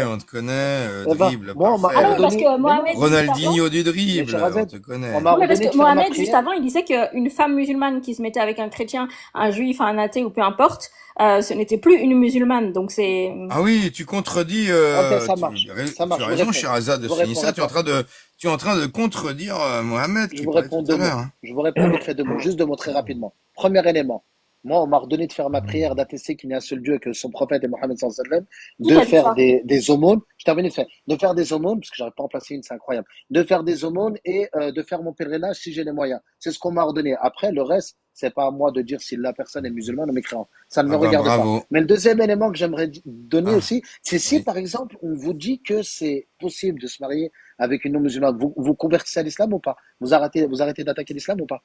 on te connaît, Eh ben, dribble, moi, on m'a parfait. Ah oui, parce ordonné. que Mais non, Mohamed, juste avant, Ronaldinho du mais dribble, on Sherazade, te on connaît. m'a oui, parce ordonné de que faire ma Mohamed, juste prière. avant, il disait qu'une femme musulmane qui se mettait avec un chrétien, un juif, un athée ou peu importe, ce n'était plus une musulmane. Donc c'est... Ah oui, tu contredis, Ok, ça tu marche. Ça as marche, je vous raison, réponds. Sherazade, Je de vous finir réponds, ça, réponds. tu es en train de contredire Mohamed Je qui vous parlait réponds tout à deux mots. l'heure. Hein. Je vous réponds vite fait deux mots. Juste deux mots très rapidement. Premier élément. Moi, on m'a ordonné de faire ma prière, d'attester qu'il n'y a un seul Dieu et que son prophète est Mohammed sallallahu alayhi wa sallam, Qui de t'a dit faire ça? des aumônes. Je termine de faire. De faire des aumônes, parce que j'arrive pas à en placer une, c'est incroyable. De faire des aumônes et de faire mon pèlerinage si j'ai les moyens. C'est ce qu'on m'a ordonné. Après, le reste, c'est pas à moi de dire si la personne est musulmane ou mécréante. Ça ne me Ah bah regarde pas. bravo. Mais le deuxième élément que j'aimerais donner Ah, aussi, c'est si, oui. par exemple, on vous dit que c'est possible de se marier avec une non-musulmane, vous convertissez à l'islam ou pas? Vous arrêtez d'attaquer l'islam ou pas?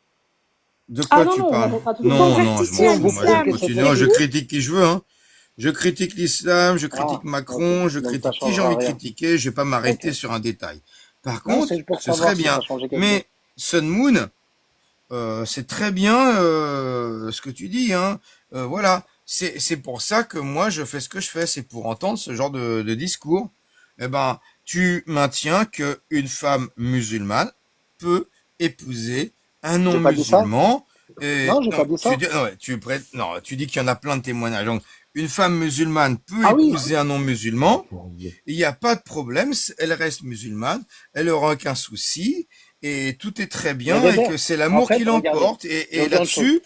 De Ah quoi non, tu non, on parles? n'arrêtera tout de suite. Non, non, je Si Convertissez m'en à on fous. vous Moi, je prouve que l'islam, c'est continue. Non, je possible, critique qui je veux, hein. Je critique l'islam, je critique ah, ok. Macron, je Donc ça critique qui j'ai changera envie de rien. critiquer, je vais pas m'arrêter Ok. sur un détail. Par Non, contre, c'est pour ce serait savoir si ça bien. changeait quelque chose. Mais Sun Moon, c'est très bien ce que tu dis, hein. Voilà, c'est pour ça que moi je fais ce que je fais, c'est pour entendre ce genre de discours. Eh ben, tu maintiens que une femme musulmane peut épouser un J'ai pas dit ça? non-musulman. Et Non, j'ai non, pas dit ça. non, tu dis qu'il y en a plein de témoignages. Donc, une femme musulmane peut Ah oui, épouser un non-musulman. Il n'y a pas de problème, elle reste musulmane, elle aura aucun souci, et tout est très mais bien, et Bébert, que c'est en l'amour fait, qui regardez, l'emporte, je vais et vous dire une chose. là-dessus,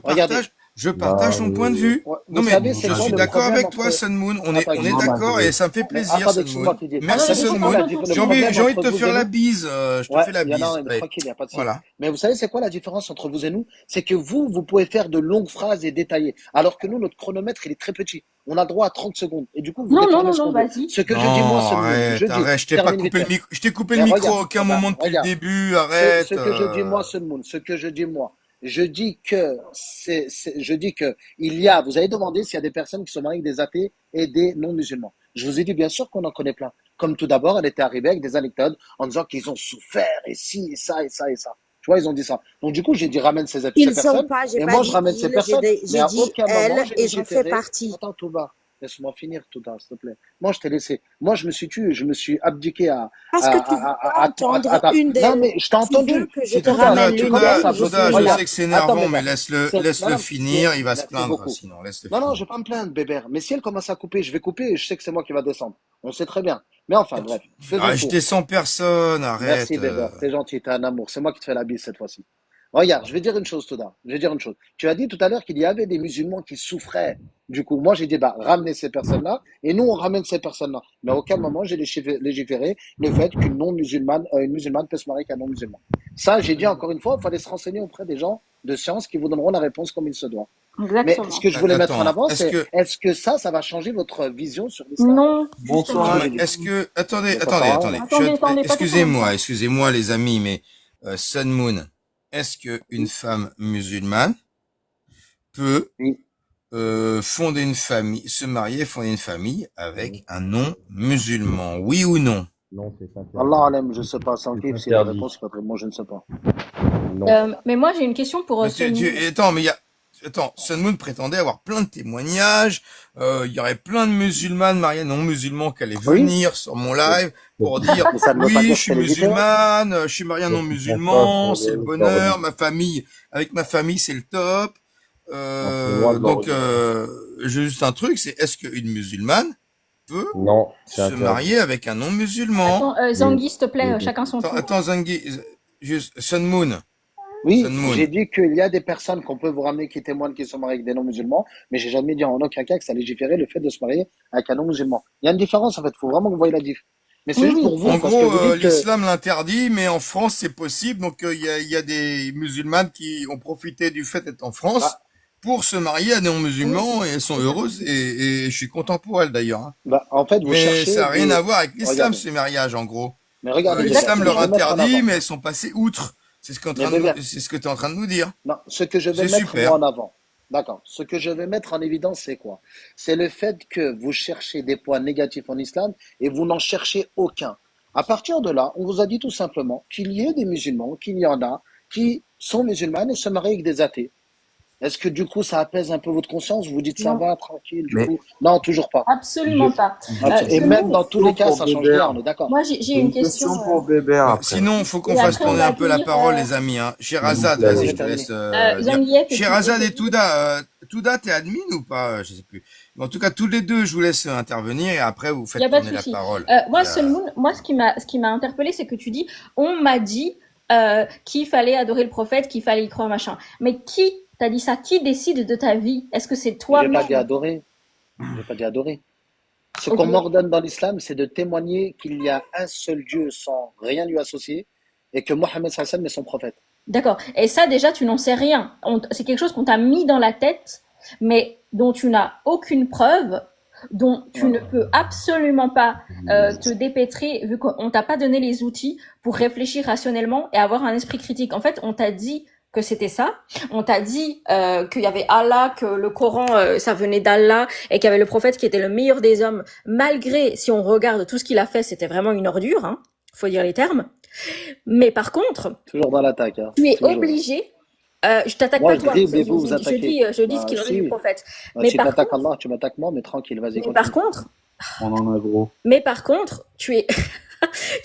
Regardez, je partage ton point de vue. ouais, Non vous mais, savez, c'est je quoi suis le d'accord problème avec toi, entre... Sun Moon, Attends, on est excuse-moi. d'accord, et ça me fait Mais plaisir, attendez, Sun excuse-moi, Moon. Didier. Ah non, Merci, mais Savez, laissez Sun c'est quoi parler Moon. en fonction. le J'ai problème envie de entre te vous faire et la nous? bise, je te Ouais, fais la il y en a, bise. mais Allez, tranquille, il n'y a pas de souci. voilà. Mais vous savez, c'est quoi la différence entre vous et nous? C'est que vous pouvez faire de longues phrases et détailler. Alors que nous, notre chronomètre, il est très petit. On a droit à 30 secondes. Et du coup, vous Non, non, déformez non, ce non, qu'on veut. vas-y. Ce que je dis, moi, Non, Sun je arrête, dis, arrête, je termine vite fait. je t'ai coupé le Mais micro à regarde, aucun moment depuis le regarde. début, Ce arrête. que je dis moi, Sun ce que je dis moi, je dis que je dis que vous avez demandé s'il y a des personnes qui sont mariées avec des athées et des non-musulmans. Je vous ai dit bien sûr qu'on en connaît plein. Comme tout d'abord, elle était arrivée avec des anecdotes en disant qu'ils ont souffert et ci et ça et ça et ça. Tu vois, ils ont dit ça. Donc du coup, j'ai dit ramène ces Ils sont personnes pas, j'ai et pas moi je dit ramène ces ils, personnes. Mais j'ai à dit aucun moment elle j'ai et j'en fais légiféré. partie. Attends, Touba, laisse-moi finir, Touba, s'il te plaît. Moi, je t'ai laissé. Moi, je me suis tué, je me suis abdiqué Parce que tu veux pas entendre une non, d'elles. mais je t'ai Tu veux entendu. que je C'est te Touba. ramène l'une Comment d'elles, ça je peut... Touda, je Regarde. sais que c'est Attends, énervant, mais Bébert. laisse-le Madame, finir, il va se merci plaindre beaucoup. sinon, laisse-le Non, non, finir. je vais pas me plaindre, Bébert. Mais si elle commence à couper, je vais couper et je sais que c'est moi qui va descendre. On sait très bien. Mais enfin, bref, faisons Je court. descends personne, Merci, arrête. Bébert. T'es gentil, t'es un amour. C'est moi qui te fais la bise cette fois-ci. Regarde, je vais dire une chose, Toda. Je vais dire une chose. Tu as dit tout à l'heure qu'il y avait des musulmans qui souffraient. Du coup, moi, j'ai dit, bah, ramenez ces personnes-là. Et nous, on ramène ces personnes-là. Mais à aucun moment, j'ai légiféré le fait qu'une non-musulmane, une musulmane peut se marier avec un non-musulman. Ça, j'ai dit encore une fois, il fallait se renseigner auprès des gens de science qui vous donneront la réponse comme il se doit. Mais ce Exactement. que je voulais mettre en Attends, avant, c'est, est-ce que ça va changer votre vision sur l'islam? Non, Bonsoir. justement. non, Je mais dis. est-ce que, attendez, Mais ça sert à rien. Attendez, pas tout en même temps. excusez-moi les amis, mais Sun Moon, est-ce que une femme musulmane peut Oui. fonder une famille, se marier, fonder une famille avec un non-musulman, oui ou non? Non, c'est interdit. Allah alam, je sais pas, sans C'est kiff, si la interdit. réponse est pas très, moi, je ne sais pas. Non. Mais moi, j'ai une question pour Mais Sun Moon. attends, mais Sun Moon prétendait avoir plein de témoignages. Il y aurait plein de musulmanes mariées non-musulmans qui allaient Oui. venir sur mon live pour dire Mais ça ne veut pas oui, dire je suis que c'est légitime. musulmane, je suis marié à un Je non-musulman, comprends pas, c'est le c'est bonheur, interdit. avec ma famille, c'est le top. C'est loin de Donc, leur juste un truc, c'est est-ce qu'une musulmane peut Non, c'est se interdit. marier avec un non-musulman? Attends, Zangui, s'il te plaît, Oui. chacun son tour. Attends, Zangi, juste, Sun Moon. Oui, Sun Moon. j'ai dit qu'il y a des personnes qu'on peut vous ramener qui témoignent qui sont mariées avec des non-musulmans, mais j'ai jamais dit en aucun cas que ça légiférait le fait de se marier avec un non-musulman. Il y a une différence, en fait. Il faut vraiment que vous voyez la diff. Mais c'est Oui, juste oui. pour vous, En parce que gros, vous dites que... l'islam l'interdit, mais en France, c'est possible. Donc, il y a des musulmanes qui ont profité du fait d'être en France Bah, pour se marier à des non-musulmans et elles sont heureuses et je suis content pour elles d'ailleurs, hein. en fait, vous Mais cherchez ça n'a rien des... à voir avec l'islam, Regardez. ces mariages, en gros. Mais regardez, Bébert, L'islam ce que leur je vais mettre en interdit, avant. mais elles sont passées outre. C'est ce Mais Bébert, c'est ce que tu es en train de nous dire. non, ce que je vais C'est mettre super. moi en avant. D'accord. Ce que je vais mettre en évidence, c'est quoi? C'est le fait que vous cherchez des points négatifs en islam et vous n'en cherchez aucun. À partir de là, on vous a dit tout simplement qu'il y ait des musulmans, qu'il y en a qui sont musulmanes et se marient avec des athées. Est-ce que du coup ça apaise un peu votre conscience? Vous vous dites ça Non, va, tranquille, du Mais coup? Non, toujours pas. absolument je- pas. Et Sun même Moon, dans tous les cas, pour ça change Bébert. rien, on est d'accord. moi, j'ai J'ai une une question. question pour Bébert après. Sinon, faut qu'on Et fasse après, on tourner va un peu la accueillir parole, les amis, hein. Sherazade, S'il vous vas-y, plaît. je te laisse dire. Zangief et Sherazade et Touda. Touda, Touda, t'es admin ou pas? Je sais plus. Mais en tout cas, tous les deux, je vous laisse intervenir et après, vous Il faites n'y a pas de tourner la souci. parole. Moi, Il y a- Sun Moon, moi, ce qui m'a interpellé, c'est que tu dis, on m'a dit qu'il fallait adorer le prophète, qu'il fallait y croire, machin. Mais qui T'as dit ça. Qui décide de ta vie? Est-ce que c'est J'ai pas dit toi-même? adorer. J'ai pas dit adorer. Ce Ok. qu'on m'ordonne dans l'islam, c'est de témoigner qu'il y a un seul Dieu sans rien lui associer et que Mohammed sallallahu alayhi wa sallam est son prophète. D'accord. Et ça, déjà, tu n'en sais rien. C'est quelque chose qu'on t'a mis dans la tête, mais dont tu n'as aucune preuve, dont tu ne peux absolument pas te dépêtrer, vu qu'on t'a pas donné les outils pour réfléchir rationnellement et avoir un esprit critique. En fait, on t'a dit que c'était ça. On t'a dit qu'il y avait Allah, que le Coran, ça venait d'Allah, et qu'il y avait le prophète qui était le meilleur des hommes, malgré, si on regarde tout ce qu'il a fait, c'était vraiment une ordure, hein, faut dire les termes. Mais par contre, Toujours dans l'attaque. Hein. tu es Toujours. obligé, je t'attaque Moi, pas je toi, dribble et vous, vous je attaquez. dis ce qu'il aurait dit du Si. prophète. Bah, Mais si par t'attaques contre, Allah, tu m'attaques moi, mais tranquille, vas-y, mais par continue. contre, On en a gros. mais par contre, tu es,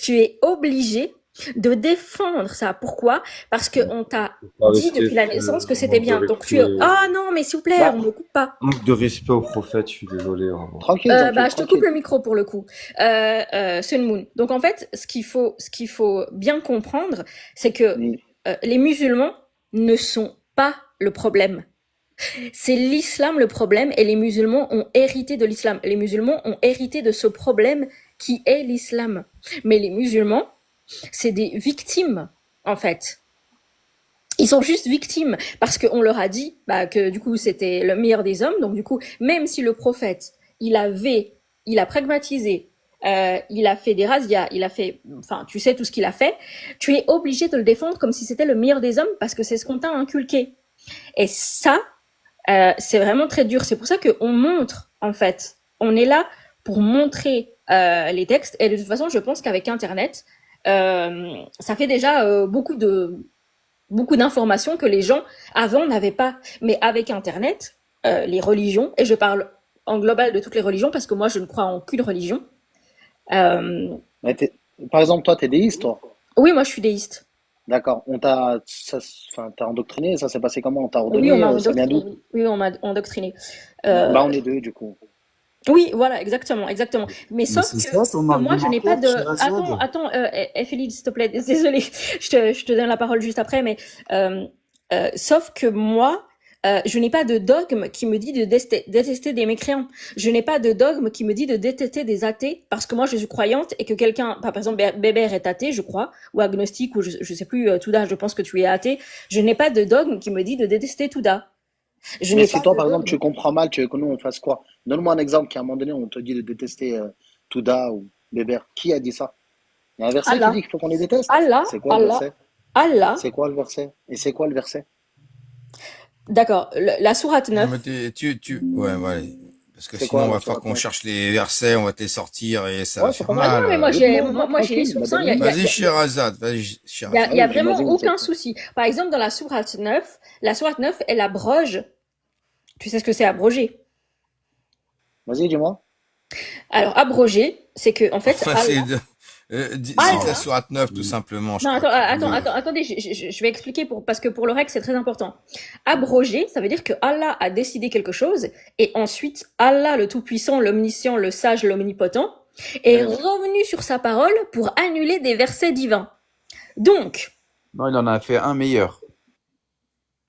tu es obligé de défendre ça. Pourquoi? Parce que on t'a Pas dit respect, depuis la naissance que c'était manque bien. de Donc tu es, respect. ah non, mais s'il vous plaît, Bah, on ne coupe pas. Manque de respect au prophète, je suis désolé. Vraiment. tranquille, Bah, tranquille, je te coupe tranquille. le micro pour le coup. Sun Moon. Donc en fait, ce qu'il faut bien comprendre, c'est que Oui. les musulmans ne sont pas le problème. C'est l'islam le problème et les musulmans ont hérité de l'islam. Les musulmans ont hérité de ce problème qui est l'islam. Mais les musulmans, c'est des victimes, en fait. Ils sont juste victimes parce qu'on leur a dit que du coup c'était le meilleur des hommes. Donc du coup, même si le prophète, il a pragmatisé, il a fait des razzias, il a fait, enfin, tu sais tout ce qu'il a fait, tu es obligé de le défendre comme si c'était le meilleur des hommes parce que c'est ce qu'on t'a inculqué. Et ça, c'est vraiment très dur. C'est pour ça qu'on montre, en fait. On est là pour montrer les textes. Et de toute façon, je pense qu'avec Internet, ça fait déjà beaucoup d'informations que les gens avant n'avaient pas. Mais avec Internet, les religions, et je parle en global de toutes les religions parce que moi, je ne crois en qu'une religion. Mais par exemple, toi, t'es déiste, toi. Oui, moi, je suis déiste. D'accord. T'as endoctriné, ça s'est passé comment? On t'a Oui, on ordonné, m'a ça vient d'où? endoctriné. Oui, on m'a endoctriné. Bah, on est deux, du coup. Oui, voilà, exactement. Mais Mais sauf c'est que ça ton moi, je n'ai pas de. argumentaire, Sherazade. Attends, Félix, s'il te plaît, désolée, je te donne la parole juste après, mais sauf que moi, je n'ai pas de dogme qui me dit de détester des mécréants. Je n'ai pas de dogme qui me dit de détester des athées parce que moi, je suis croyante et que quelqu'un, par exemple, Bébert est athée, je crois, ou agnostique, ou je sais plus, Touda, je pense que tu es athée. Je n'ai pas de dogme qui me dit de détester Touda. Je Mais n'ai si pas toi, de par exemple, dogme. tu comprends mal, tu veux que nous, on fasse quoi? Donne-moi un exemple qu'à un moment donné, on te dit de détester Touda ou Bébert. Qui a dit ça? Il y a un verset qui Allah, dit qu'il faut qu'on les déteste. Allah, C'est quoi le Allah, verset? Allah. C'est quoi le verset? Et c'est quoi le verset? D'accord, la sourate Non, 9. mais ouais. Parce que C'est sinon, quoi on la va falloir sourate qu'on 9? cherche les versets, on va te les sortir et ça va Ouais, c'est faire pas Ah grave. non, mais mal. moi j'ai les Dites-moi, sources, hein, tranquille, bah Vas-y, donne-moi. Sherazade, vas-y, y a Sherazade. y a Vas-y, vraiment vas-y, aucun vas-y. souci. Par exemple, dans la sourate 9, elle abroge. Tu sais ce que c'est abroger? Vas-y, dis-moi. Alors, abroger, c'est que, en fait, Enfin, Allah, cite la Allah, sourate 9, tout simplement, je non, crois attends, que... attendez, je vais expliquer parce que pour le règle, c'est très important. Abroger, ça veut dire que Allah a décidé quelque chose et ensuite, Allah, le Tout-Puissant, l'Omniscient, le Sage, l'Omnipotent, est revenu sur sa parole pour annuler des versets divins. Donc, Non, il en a fait un meilleur.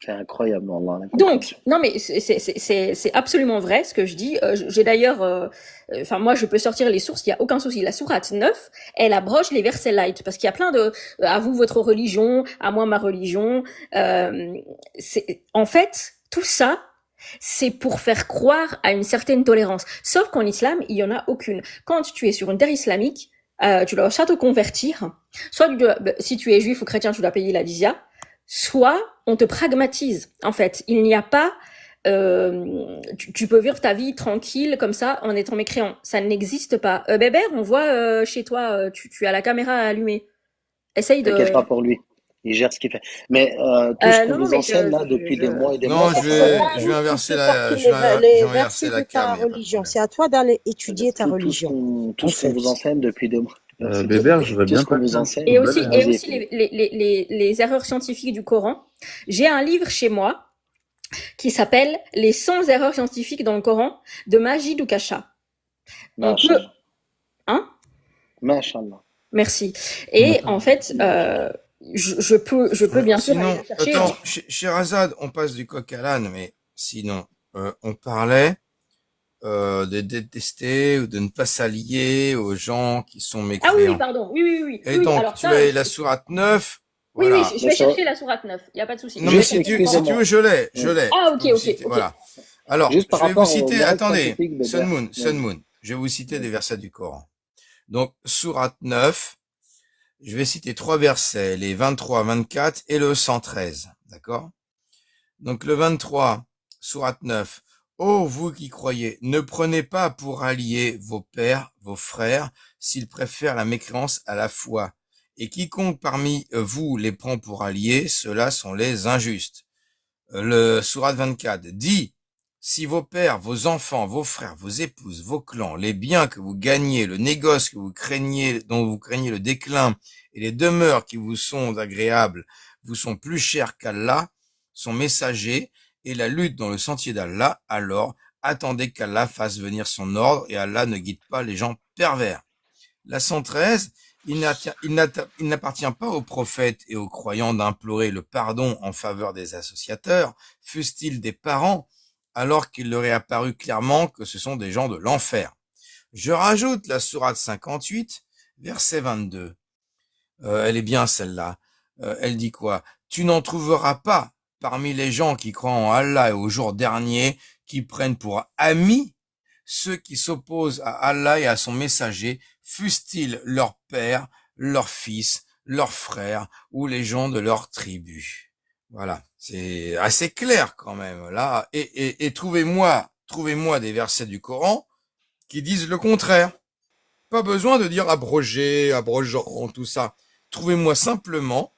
C'est incroyable, non, Allah, Donc, non mais c'est absolument vrai ce que je dis. J'ai d'ailleurs, enfin moi je peux sortir les sources, il y a aucun souci. La sourate 9, elle abroge les versets light parce qu'il y a plein de, à vous votre religion, à moi ma religion. En fait, tout ça, c'est pour faire croire à une certaine tolérance. Sauf qu'en islam, il y en a aucune. Quand tu es sur une terre islamique, tu dois soit te convertir, soit si tu es juif ou chrétien, tu dois payer la jizya. Soit on te pragmatise. En fait, il n'y a pas, tu peux vivre ta vie tranquille comme ça en étant mécréant. Ça n'existe pas. Bébert, on voit chez toi, tu as la caméra allumée. Essaye de. T'inquiète pas pour lui. Il gère ce qu'il fait. Mais tout ce qu'on non, vous mais enseigne là depuis des mois et des Non, mois, ça je sert à vais, rien. je vais inverser la, je les, vais, les je vais inverser versets la de ta cam, y a pas de religion. problème. C'est à toi d'aller étudier ta Tout ce religion. qu'on En ce qu'on vous fait. enseigne depuis des mois. Merci. Bébert, j'aurais Tout bien ce qu'on pas vous fait. enseigne. Et aussi, Vas-y, les erreurs scientifiques du Coran. J'ai un livre chez moi qui s'appelle Les 100 erreurs scientifiques dans le Coran de Majid Oukasha. On peut, Mashallah. hein? Mashallah. Merci. Et en fait, je peux bien sûr aller Sinon, le chercher. attends, Sherazade, on passe du coq à l'âne, mais sinon, on parlait de détester ou de ne pas s'allier aux gens qui sont Ah oui, oui, mécréants. pardon. Oui, oui, oui. Et Oui, donc, alors tu ça, as la sourate 9, oui, oui, voilà. je vais chercher la sourate 9. Il n'y a pas de souci. Non, Je mais vais Juste, chercher si tu pour- veux, je l'ai. Ah, Je ok, peux vous ok, citer, ok. voilà. Alors, juste par je vais vous rapport aux citer, mérites attendez, scientifiques de Sun Moon, Vas-y. je vais vous citer des versets du Coran. Donc, sourate 9, je vais citer 3 versets, les 23, 24 et le 113, d'accord? Donc, le 23, sourate 9. Ô vous qui croyez, ne prenez pas pour alliés vos pères, vos frères, s'ils préfèrent la mécréance à la foi. Et quiconque parmi vous les prend pour alliés, ceux-là sont les injustes. Le sourate 24 dit, si vos pères, vos enfants, vos frères, vos épouses, vos clans, les biens que vous gagnez, le négoce que vous craignez, dont vous craignez le déclin, et les demeures qui vous sont agréables, vous sont plus chers qu'Allah, son messager, et la lutte dans le sentier d'Allah, alors attendez qu'Allah fasse venir son ordre, et Allah ne guide pas les gens pervers. La 113, il n'appartient pas aux prophètes et aux croyants d'implorer le pardon en faveur des associateurs, fussent-ils des parents, alors qu'il leur est apparu clairement que ce sont des gens de l'enfer. Je rajoute la sourate 58, verset 22. Elle est bien celle-là. Elle dit quoi? Tu n'en trouveras pas parmi les gens qui croient en Allah et au jour dernier, qui prennent pour amis ceux qui s'opposent à Allah et à son messager, fussent-ils leur père, leur fils, leurs frères ou les gens de leur tribu. Voilà, c'est assez clair quand même là. Et trouvez-moi des versets du Coran qui disent le contraire. Pas besoin de dire abroger, abrogeant, tout ça. Trouvez-moi simplement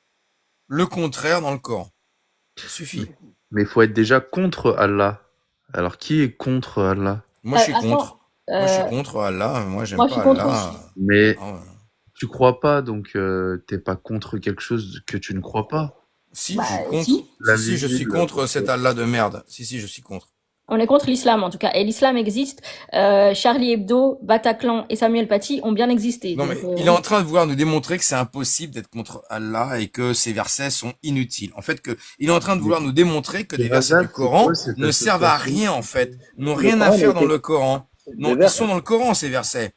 le contraire dans le Coran. Ça suffit. Mais il faut être déjà contre Allah. Alors, qui est contre Allah? Moi, je suis attends, contre. Moi, je suis contre Allah. Moi, j'aime moi, je pas suis contre Allah. aussi. Mais Ah ouais. tu crois pas, donc t'es pas contre quelque chose que tu ne crois pas. Si, Bah, je suis contre. si. Si, je suis contre cet Allah de merde. Si, je suis contre. On est contre l'islam, en tout cas. Et l'islam existe. Charlie Hebdo, Bataclan et Samuel Paty ont bien existé. Non, Donc, mais il est en train de vouloir nous démontrer que c'est impossible d'être contre Allah et que ces versets sont inutiles. En fait, il est en train de vouloir nous démontrer que les versets du Coran ne servent à rien, en fait. N'ont rien à faire dans le Coran. Non, ils sont dans le Coran, ces versets.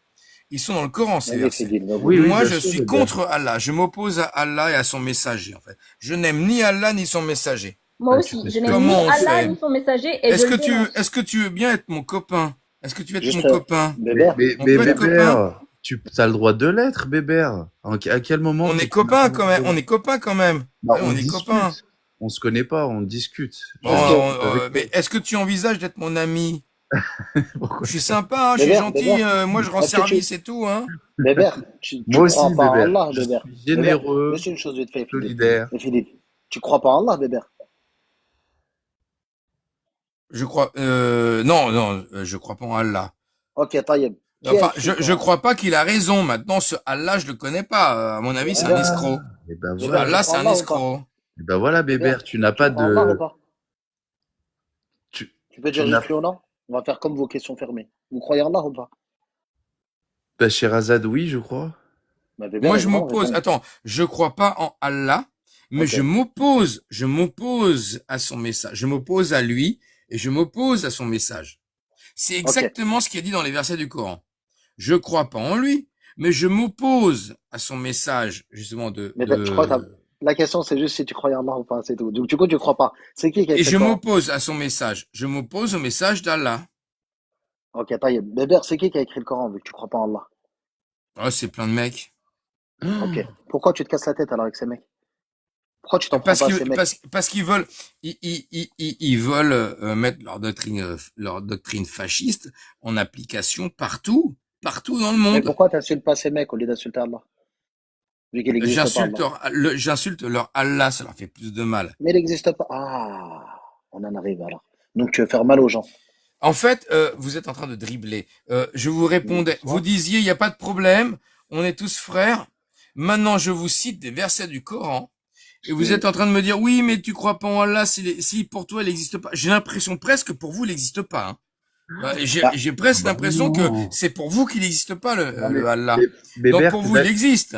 Ils sont dans le Coran, ces versets. Moi, je suis contre Allah. Je m'oppose à Allah et à son messager, en fait. Je n'aime ni Allah ni son messager. moi aussi, je n'aime ni Comment on Allah fait ni son messager. Et Est-ce je que le dénonce. est-ce que tu veux bien être mon copain? Est-ce que tu veux être Juste, mon copain? Bébert, On peut être Bébert, tu as le droit de l'être, Bébert. À quel moment On est copains quand même. On est copains quand même. Bah, Ouais, on est discute. copains. On se connaît pas, on discute. Bon, mais est-ce que tu envisages d'être mon ami? Pourquoi Je suis sympa, hein, je suis Bébert, gentil, Bébert. moi je rends Est-ce que service et tout, hein. Bébert, tu Moi aussi, crois pas en Bébert. Allah, Je Bébert. suis généreux, Laisse une chose vite fait, Philippe. solidaire. Philippe, tu crois pas en Allah, Bébert? Je crois, non, je crois pas en Allah. Ok, Taïeb. Enfin, je crois pas qu'il a raison. Maintenant, ce Allah, je le connais pas. À mon avis, c'est un Ah. escroc. Et ben Bébert, voilà, Allah, tu c'est crois un en Allah ou escroc. et ben voilà, Bébert, tu n'as pas Tu crois en Allah ou de. pas? Tu- Tu peux dire tu juste n'as- oui ou non? On va faire comme vos questions fermées. Vous croyez en Allah ou pas? Bah, Sherazade, oui, je crois. Bah, Bébert, Moi, je vraiment, m'oppose. réponds. Attends, je crois pas en Allah, mais Ok. je m'oppose à son message. Je m'oppose à lui et je m'oppose à son message. C'est exactement ce qui est dit dans les versets du Coran. Je crois pas en lui, mais je m'oppose à son message, justement, Mais je crois que la question, c'est juste si tu crois en Allah ou pas, c'est tout. Donc, du coup, tu crois pas. C'est qui a Et écrit je le Coran? m'oppose à son message. Je m'oppose au message d'Allah. Ok, Taïeb. Bébert, c'est qui a écrit le Coran, vu que tu crois pas en Allah? Oh, c'est plein de mecs. Ok. Pourquoi tu te casses la tête alors avec ces mecs? Pourquoi tu t'en prends Parce pas à ces mecs? qu'ils veulent, ils veulent mettre leur doctrine fasciste en application partout dans le Mais monde. pourquoi t'insultes pas ces mecs au lieu d'insulter Allah? Vu qu'il existe pas Allah. J'insulte leur Allah, ça leur fait plus de mal. Mais il n'existe pas. Ah, on en arrive alors. Donc tu veux faire mal aux gens. En fait, vous êtes en train de dribbler. Je vous répondais, Oui, vous disiez, il n'y a pas de problème, on est tous frères. Maintenant, je vous cite des versets du Coran. Et vous Oui. êtes en train de me dire, oui, mais tu crois pas en Allah, si pour toi, il n'existe pas. J'ai l'impression presque que pour vous, il n'existe pas. Hein. J'ai presque l'impression que c'est pour vous qu'il n'existe pas, le Allah. Donc Bébert, pour vous, il existe.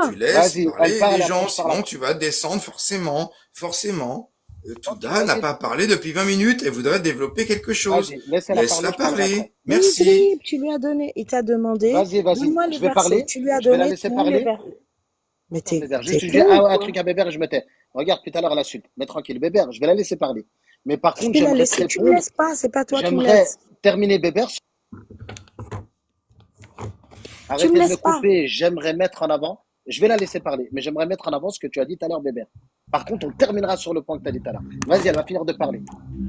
Tu laisses Vas-y, elle parler parle, les après gens, je parle sinon après. tu vas descendre forcément, forcément. Ok, Touda n'a vas-y, pas parlé depuis 20 minutes et voudrait développer quelque chose. vas-y, laissez-la Laisse-la parler, je parlerai après. parler. Oui, Merci. Philippe, tu lui as donné. Il t'a demandé, Vas-y, donne-moi les je vais versets. parler, Tu lui as je vais la donné laisser tous les parler. versets. Mais Attends, Bébert, t'es juste je dis con ou un quoi? truc à Bébert et je me tais. Regarde, tout à l'heure, elle insulte. Mais tranquille, Bébert, je vais la laisser parler. Mais par Je contre, vais la j'aimerais te laisser. Tu me répondre. laisses pas, c'est pas toi qui me J'aimerais laisses. terminer Bébert. Tu me Arrêtez de me laisses pas. couper. J'aimerais mettre en avant. Je vais la laisser parler, mais j'aimerais mettre en avant ce que tu as dit tout à l'heure, Bébert. Par contre, on terminera sur le point que tu as dit tout à l'heure. Vas-y, elle va finir de parler.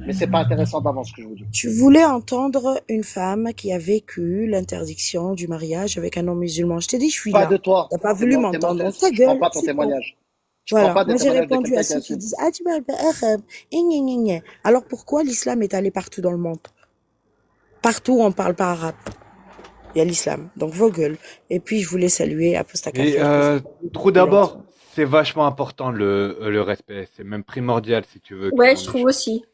Mais c'est pas intéressant d'avance ce que je vous dis. Tu voulais entendre une femme qui a vécu l'interdiction du mariage avec un homme musulman. Je t'ai dit, je suis Pas là. de toi. T'as pas C'est voulu mon témoin. m'entendre. Donc ta Je prends gueule, pas ton c'est tout. témoignage. Je prends Voilà. pas des Moi, j'ai témoignages de répondu à quelqu'un qui ceux qui insulte. disent, ah, tu parles pas arabe. Gna, gna, gna. Alors pourquoi l'islam est allé partout dans le monde? Partout, on parle pas arabe. Il y a l'islam. Donc vos gueules. Et puis, je voulais saluer Apostaka Et Fier, que c'est trop opulente. d'abord, c'est vachement important le respect. C'est même primordial si tu veux Ouais, qu'on je trouve échange. aussi.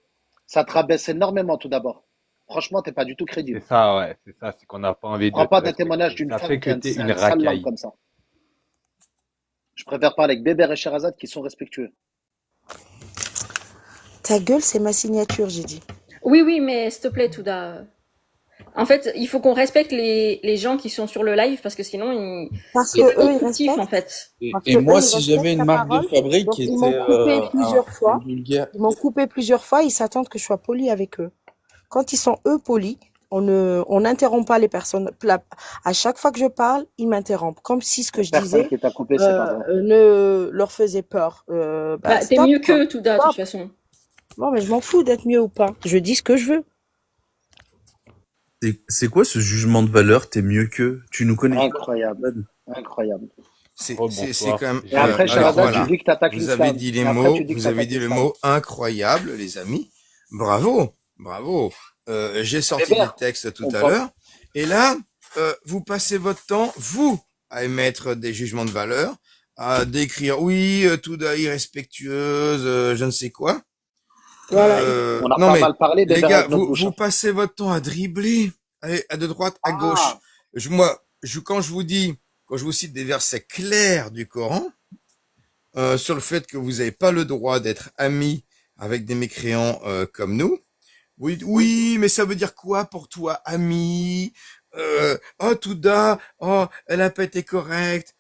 Ça te rabaisse énormément tout d'abord. Franchement, t'es pas du tout C'est crédible. ça, ouais, c'est ça, c'est qu'on n'a pas envie Je prends de te pas d'un témoignage respecter. d'une Ça femme fait qui que a t'es une une sale langue racaille. comme ça. Je préfère parler avec Bébert et Sherazade qui sont respectueux. Ta gueule, c'est ma signature, j'ai dit. Oui, oui, mais s'il te plaît, Touda. En fait, il faut qu'on respecte les gens qui sont sur le live parce que sinon, Parce c'est que pas eux, ils constructif en respectent. fait. Parce Et que moi, eux, ils si j'avais respectent une ta marque de parole. fabrique Donc, qui ils était m'ont coupé plusieurs un fois. vulgaire, Ils m'ont coupé plusieurs fois. Ils s'attendent que je sois poli avec eux. Quand ils sont eux polis, on n'interrompt pas les personnes. À chaque fois que je parle, ils m'interrompent. Comme si ce que je Personne disais qui t'a coupé, c'est pas vrai. ne leur faisait peur. Bah, t'es Stop, mieux quoi. qu'eux, Touda, de toute Stop. façon. Bon, mais je m'en fous d'être mieux ou pas. Je dis ce que je veux. c'est quoi ce jugement de valeur? T'es mieux qu'eux? Tu nous connais pas, Incroyable. Sherazade? Incroyable. C'est Bonsoir. quand même. Et après, J'ai Alors Sherazade, répondu. tu dis que t'attaques vous avez l'islam. dit Et les après, mots, tu dis que vous avez t'attaques dit le l'islam. mot incroyable, les amis. Bravo, bravo. J'ai sorti des Bébert, textes tout on à prend. l'heure. Et là, vous passez votre temps, vous, à émettre des jugements de valeur, à décrire, oui, tout irrespectueuse, je ne sais quoi. Voilà. On a Non pas mais, mal parlé, les Bébert, gars, avec notre bouche. vous passez votre temps à dribbler, allez, à de droite, à gauche. Ah, Quand je vous cite des versets clairs du Coran, sur le fait que vous n'avez pas le droit d'être ami avec des mécréants comme nous. Oui, oui, mais ça veut dire quoi pour toi, ami? Oh, Touda, oh, elle a pas été correcte.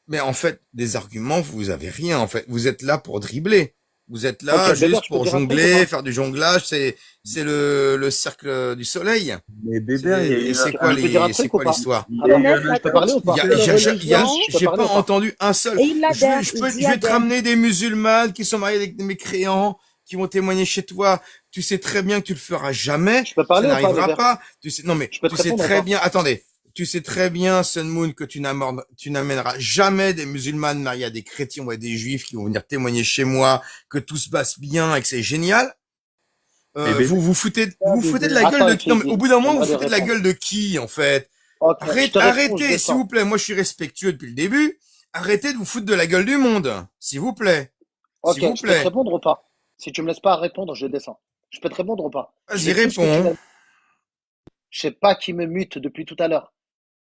Mais en fait, des arguments, vous avez rien, en fait. Vous êtes là pour dribbler. Vous êtes là ok, Bébert, juste je peux pour dire un truc ou jongler, pas? faire du jonglage. C'est le cercle du soleil. Mais Bébert, il y a eu C'est Je quoi peux dire un c'est truc ou quoi pas? l'histoire? il y a Alors, eu un Connaissent la je peux parler ou pas? constitution de religion. Je peux J'ai parler pas ou pas? entendu un seul. Et il l'adhère, il dit Je vais te adhère. ramener des musulmanes qui sont mariés avec des mécréants, qui vont témoigner chez toi. Tu sais très bien que tu le feras jamais. Je peux Ça parler ou pas, n'arrivera Bébert? pas. Tu sais, non mais, Je peux te tu sais répondre ou très pas? bien, attendez. Tu sais très bien, Sun Moon, que tu n'amèneras jamais des musulmanes mariés à des chrétiens ou à des juifs qui vont venir témoigner chez moi, que tout se passe bien et que c'est génial. Mais Bébert, Vous vous foutez de la gueule Attends, de qui? Non mais au bout d'un moment, vous j'aimerais foutez de la répondre. gueule de qui, en fait? Ok, je te réponds, je Arrêtez, s'il descends. vous plaît. Moi, je suis respectueux depuis le début. Arrêtez de vous foutre de la gueule du monde. S'il vous plaît. Ok, S'il vous je peux te plaît. répondre ou pas? Si tu me laisses pas répondre, je descends. Je peux te répondre ou pas? Je Vas-y, vais tout ce que tu réponds. m'as dit. Je sais pas qui me mute depuis tout à l'heure,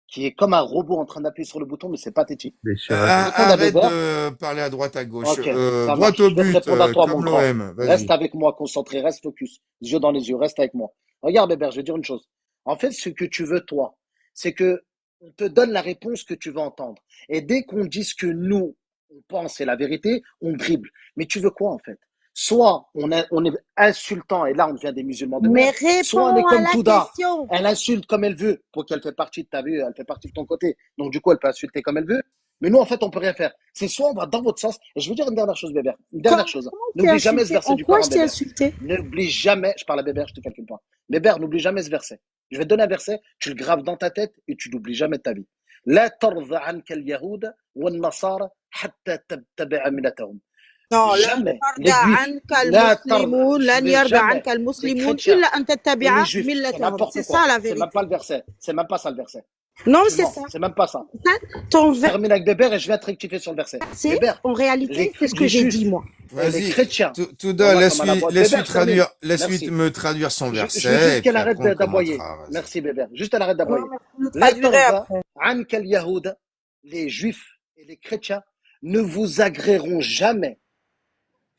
qui est comme un robot en train d'appuyer sur le bouton, mais c'est pathétique. mais Je vais Sherazade, répondre à Arrête Bébert. de parler à droite, à gauche. Ok, ça Droite marche. au Je vais te but, répondre à toi, mon comme grand. l'OM. Reste Vas-y. avec moi, concentré, reste focus. Les yeux dans les yeux, reste avec moi. Regarde, Bébert, je vais dire une chose. En fait, ce que tu veux, toi, c'est que on te donne la réponse que tu veux entendre. Et dès qu'on dit ce que nous, on pense c'est la vérité, on dribble. Mais tu veux quoi, en fait? Soit on est insultant, et là, on devient des musulmans de Mais merde. Soit on est réponds à comme la Touda. question. Elle insulte comme elle veut, pour qu'elle fait partie de ta vie, elle fait partie de ton côté. Donc, du coup, elle peut insulter comme elle veut. Mais nous, en fait, on peut rien faire. C'est soit on va dans votre sens. Et je veux dire une dernière chose, Bébert. Une dernière chose. Comment je t'ai N'oublie jamais ce insulté? verset En du quoi Coran, je t'ai Bébert. insulté? N'oublie jamais, je parle à Bébert, je te calcule pas. Bébert, n'oublie jamais ce verset. Je vais te donner un verset, tu le graves dans ta tête et tu l'oublies jamais de ta vie. لا ترضى عنك اليهود والنصارى حتى تتبع ملتهم. Non, لا Jamais les يرضى juifs, عنك لا ترضى, المسلمون je لن vais يرضى jamais عنك les المسلمون chrétiens إلا أن et تتبع les juifs, c'est ملتهم. n'importe C'est quoi. ça la C'est même vérité. pas le verset, c'est même pas ça le verset. Non, Tu c'est mens, ça. c'est même pas ça. Ton Je termine avec Bébert et je viens te rectifier sur le verset. verset, Bébert, en réalité, les, c'est ce que les j'ai dit, juifs moi. et les Vas-y. chrétiens, Touda, on va comme à la boîte. Bébert, je termine. laisse-lui Merci. me traduire son Je veux verset, juste et puis qu'elle arrête après on d'aboyer. commentera. Vas-y. Merci, Bébert. Juste elle arrête Non, d'aboyer. mais je le La traduirai tarda après. anka al-yahoud, les juifs et les chrétiens ne vous agréeront jamais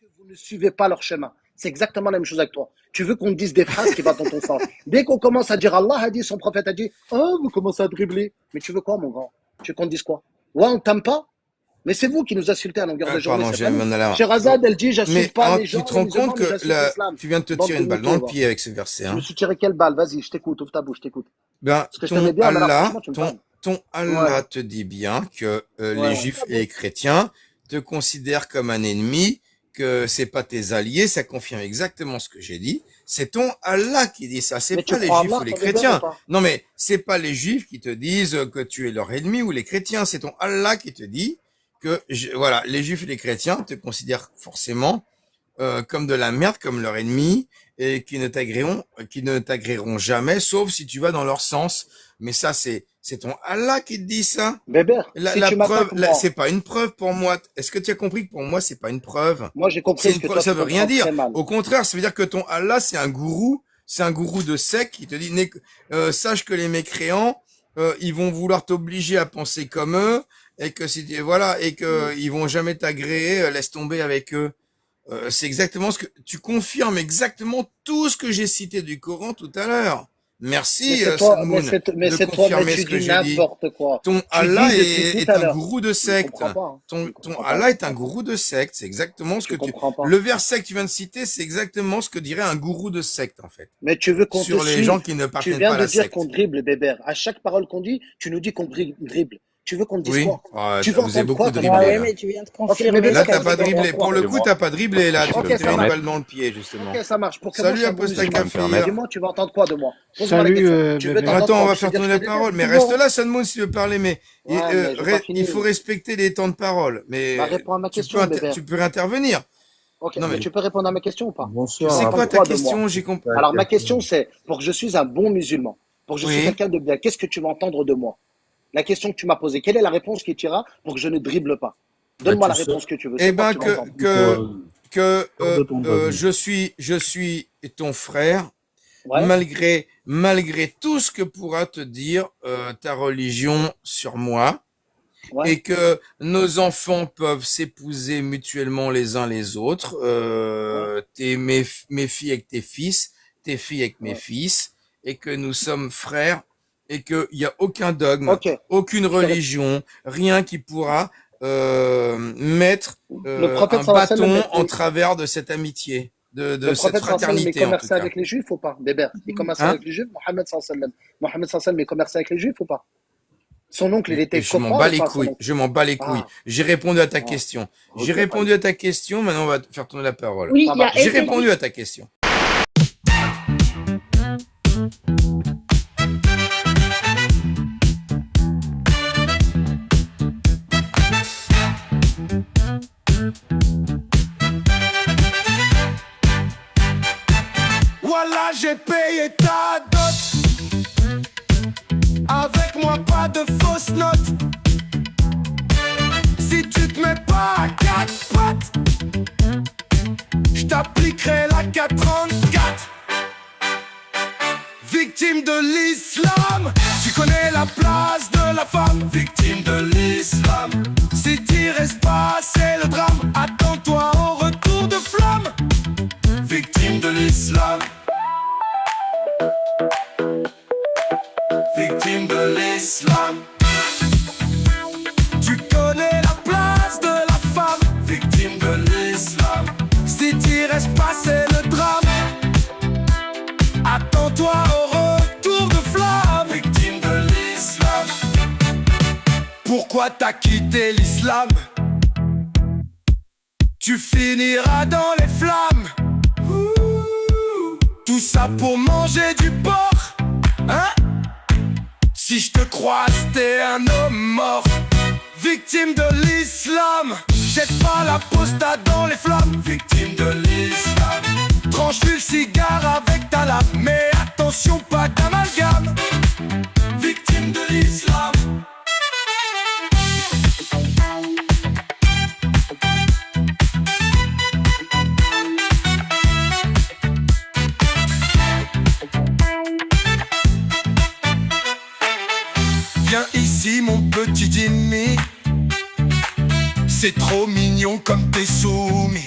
que vous ne suivez pas leur chemin. C'est exactement la même chose avec toi. Tu veux qu'on te dise des phrases qui vont dans ton sens. Dès qu'on commence à dire Allah a dit, son prophète a dit, oh, vous commencez à dribbler. Mais tu veux quoi, mon grand? Tu veux qu'on te dise quoi? Ouais, on t'aime pas? Mais c'est vous qui nous insultez à longueur de journée, Pardon, c'est j'ai pas nous. même là. Sherazade, elle dit, j'insulte Mais pas alors, les tu gens, te les rends musulmans, compte mais que j'insulte là, l'islam. tu viens de te Bande tirer de une balle dans le mythos, va. pied avec ce verset. Je me Hein. suis tiré quelle balle? Vas-y, je t'écoute, ouvre ta bouche, je t'écoute. Ben, Parce que je t'aimais ton bien, mais là, Allah, franchement, tu me parles. ton Allah te dit bien que les Ouais. juifs et les chrétiens te considèrent comme un ennemi, que c'est pas tes alliés, ça confirme exactement ce que j'ai dit. C'est ton Allah qui dit ça, c'est Mais tu pas les crois juifs Allah, ou les toi, Bébert, ou chrétiens. pas? Non mais c'est pas les juifs qui te disent que tu es leur ennemi ou les chrétiens, c'est ton Allah qui te dit que voilà, les juifs et les chrétiens te considèrent forcément comme de la merde, comme leur ennemi, et qui ne t'agréeront jamais, sauf si tu vas dans leur sens. Mais ça, c'est ton Allah qui te dit ça. Bébert, La, si la tu preuve, m'attaques, moi, c'est pas une preuve pour moi. Est-ce que tu as compris que pour moi, c'est pas une preuve? moi, j'ai compris ce que toi, Ça tu veut rien comprends dire. très mal. Au contraire, ça veut dire que ton Allah, c'est un gourou de secte qui te dit, sache que les mécréants, ils vont vouloir t'obliger à penser comme eux, et que si voilà, et que ils vont jamais t'agréer, laisse tomber avec eux. C'est exactement ce que tu confirmes exactement tout ce que j'ai cité du Coran tout à l'heure. Mais Merci c'est toi, Salmoun mais de c'est toi, mais confirmer ce tu que dis j'ai dit. n'importe quoi. Ton Tu Allah dis depuis est tout à un l'heure. gourou de Je secte. comprends pas, hein. Je Ton comprends pas. Allah est un gourou de secte. C'est exactement ce Je que tu. comprends pas. Le verset que tu viens de citer, c'est exactement ce que dirait un gourou de secte en fait. Mais tu veux qu'on te Sur les gens suive. qui ne Tu appartiennent viens pas à de la dire secte. qu'on dribble, Bébert. À chaque parole qu'on dit, tu nous dis qu'on dribble. Tu veux qu'on te dise Oui. quoi? Ah, Tu veux vous avez entendre beaucoup quoi comme Ah dribblé ouais, parole? là. mais tu viens de Ok, mais confirmer Bébert, Là, ce t'as qu'a pas dit explique-moi dribblé. Bébert. Pour le coup, Excusez-moi. t'as pas dribblé là. Tu Je Ok, peux te me ça tirais une marche. balle permettre. dans le pied justement. Ok, ça marche. Pour que moi, je Salut sois un bon Apostat musulman. Je peux me permettre. Kafir. Dis-moi, tu vas entendre quoi de moi? Pose-moi la Salut question. Tu veux bébé. entendre Attends, on quoi? va Tu faire veux dire que tourner je la te parole. déteste? Mais reste là, Salmoun, si tu veux parler. Mais Ouais, mais j'ai pas il faut fini. respecter les temps de parole. Bah, Mais réponds à ma question, Bébert. tu peux intervenir. Ok, Non mais mais tu peux répondre à ma question ou pas? Tu veux c'est Bonsoir. quoi entendre ta quoi de moi? question? J'ai compris. Alors, ma question, c'est pour que je suis un bon musulman, pour que je suis Oui. quelqu'un de bien, qu'est-ce que tu vas entendre de moi? La question que tu m'as posée, quelle est la réponse qui t'ira pour que je ne dribble pas? Bah, Donne-moi tu la sais, réponse que tu veux. Eh C'est quoi ben que tu vas entendre? que je suis ton frère Ouais, malgré tout ce que pourra te dire ta religion sur moi ouais, et que nos enfants peuvent s'épouser mutuellement les uns les autres, ouais, mes filles avec tes fils, tes filles avec mes ouais. fils, et que nous sommes frères et qu'il n'y a aucun dogme, Ok, aucune je te réponds. religion, rien qui pourra mettre Le prophète un sallallahu alayhi wa bâton sallam, en travers de cette amitié, de le cette prophète sallallahu alayhi wa sallam, il fraternité en tout commerçait cas. avec les juifs ou pas? Bébert, il commerçait Hein? avec les juifs? Mohammed sallallahu alayhi wa sallam. Mohammed sallallahu alayhi wa sallam, il commerçait avec les juifs ou pas? Son oncle, il Et était je m'en copain bats ou les pas, son couilles, oncle? je m'en bats les couilles. Ah, J'ai répondu à ta ah, question. ok, J'ai répondu à ta question, maintenant on va te faire tourner la parole. Oui, ça il y a marche, J'ai ça marche. répondu à ta question. Voilà, j'ai payé ta dot. Avec moi, pas de fausses notes. Si tu te mets pas à quatre pattes, je t'appliquerai la 434. Victime de l'islam, tu connais la place de la femme. Victime de l'islam, si t'y restes pas, c'est le drame. Attends-toi au retour de flamme. Victime de l'islam, victime de l'islam. Tu connais la place de la femme. Victime de l'islam, si t'y restes pas, c'est le drame. Attends-toi au retour de flamme. Victime de l'islam. Pourquoi t'as quitté l'islam? Tu finiras dans les flammes. Ouh. Tout ça pour manger du porc, hein? Si je te croise, t'es un homme mort. Victime de l'islam, jette pas l'apostat dans les flammes. Victime de l'islam, tranche-lui le cigare avec ta lame. Mais attention, pas d'amalgame. Victime de l'islam. Viens ici mon petit Jimmy, c'est trop mignon comme t'es soumis.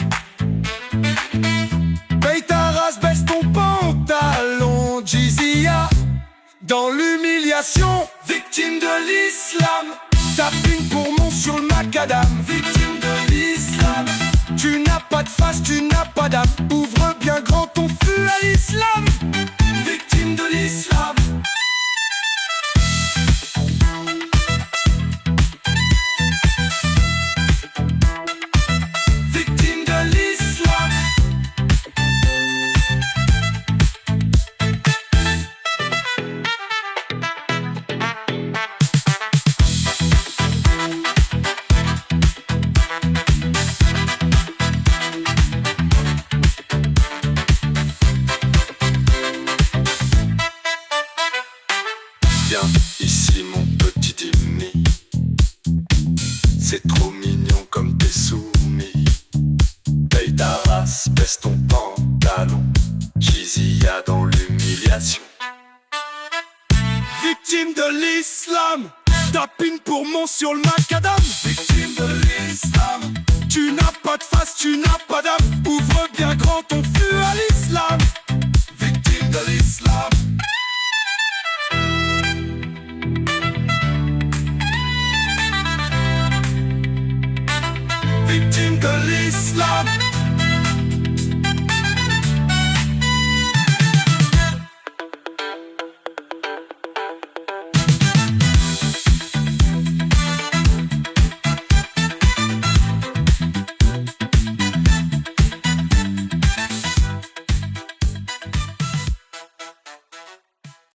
Paye ta race, baisse ton pantalon, Jizia. Dans l'humiliation, victime de l'islam. Tapine pour mon sur le macadam. Victime de l'islam. Tu n'as pas de face, tu n'as pas d'âme. Ouvre bien grand ton feu à l'islam. Victime de l'islam. Victime de l'islam. Viens ici mon petit Jimmy. C'est trop mignon comme t'es soumis. Paye ta race, baisse ton pantalon. Chizia dans l'humiliation. Victime de l'islam. Tapine pour mon sur le macadam. Victime de l'islam. Tu n'as pas de face, tu n'as pas d'âme. Ouvre bien grand ton feu à l'islam. Victime de l'islam.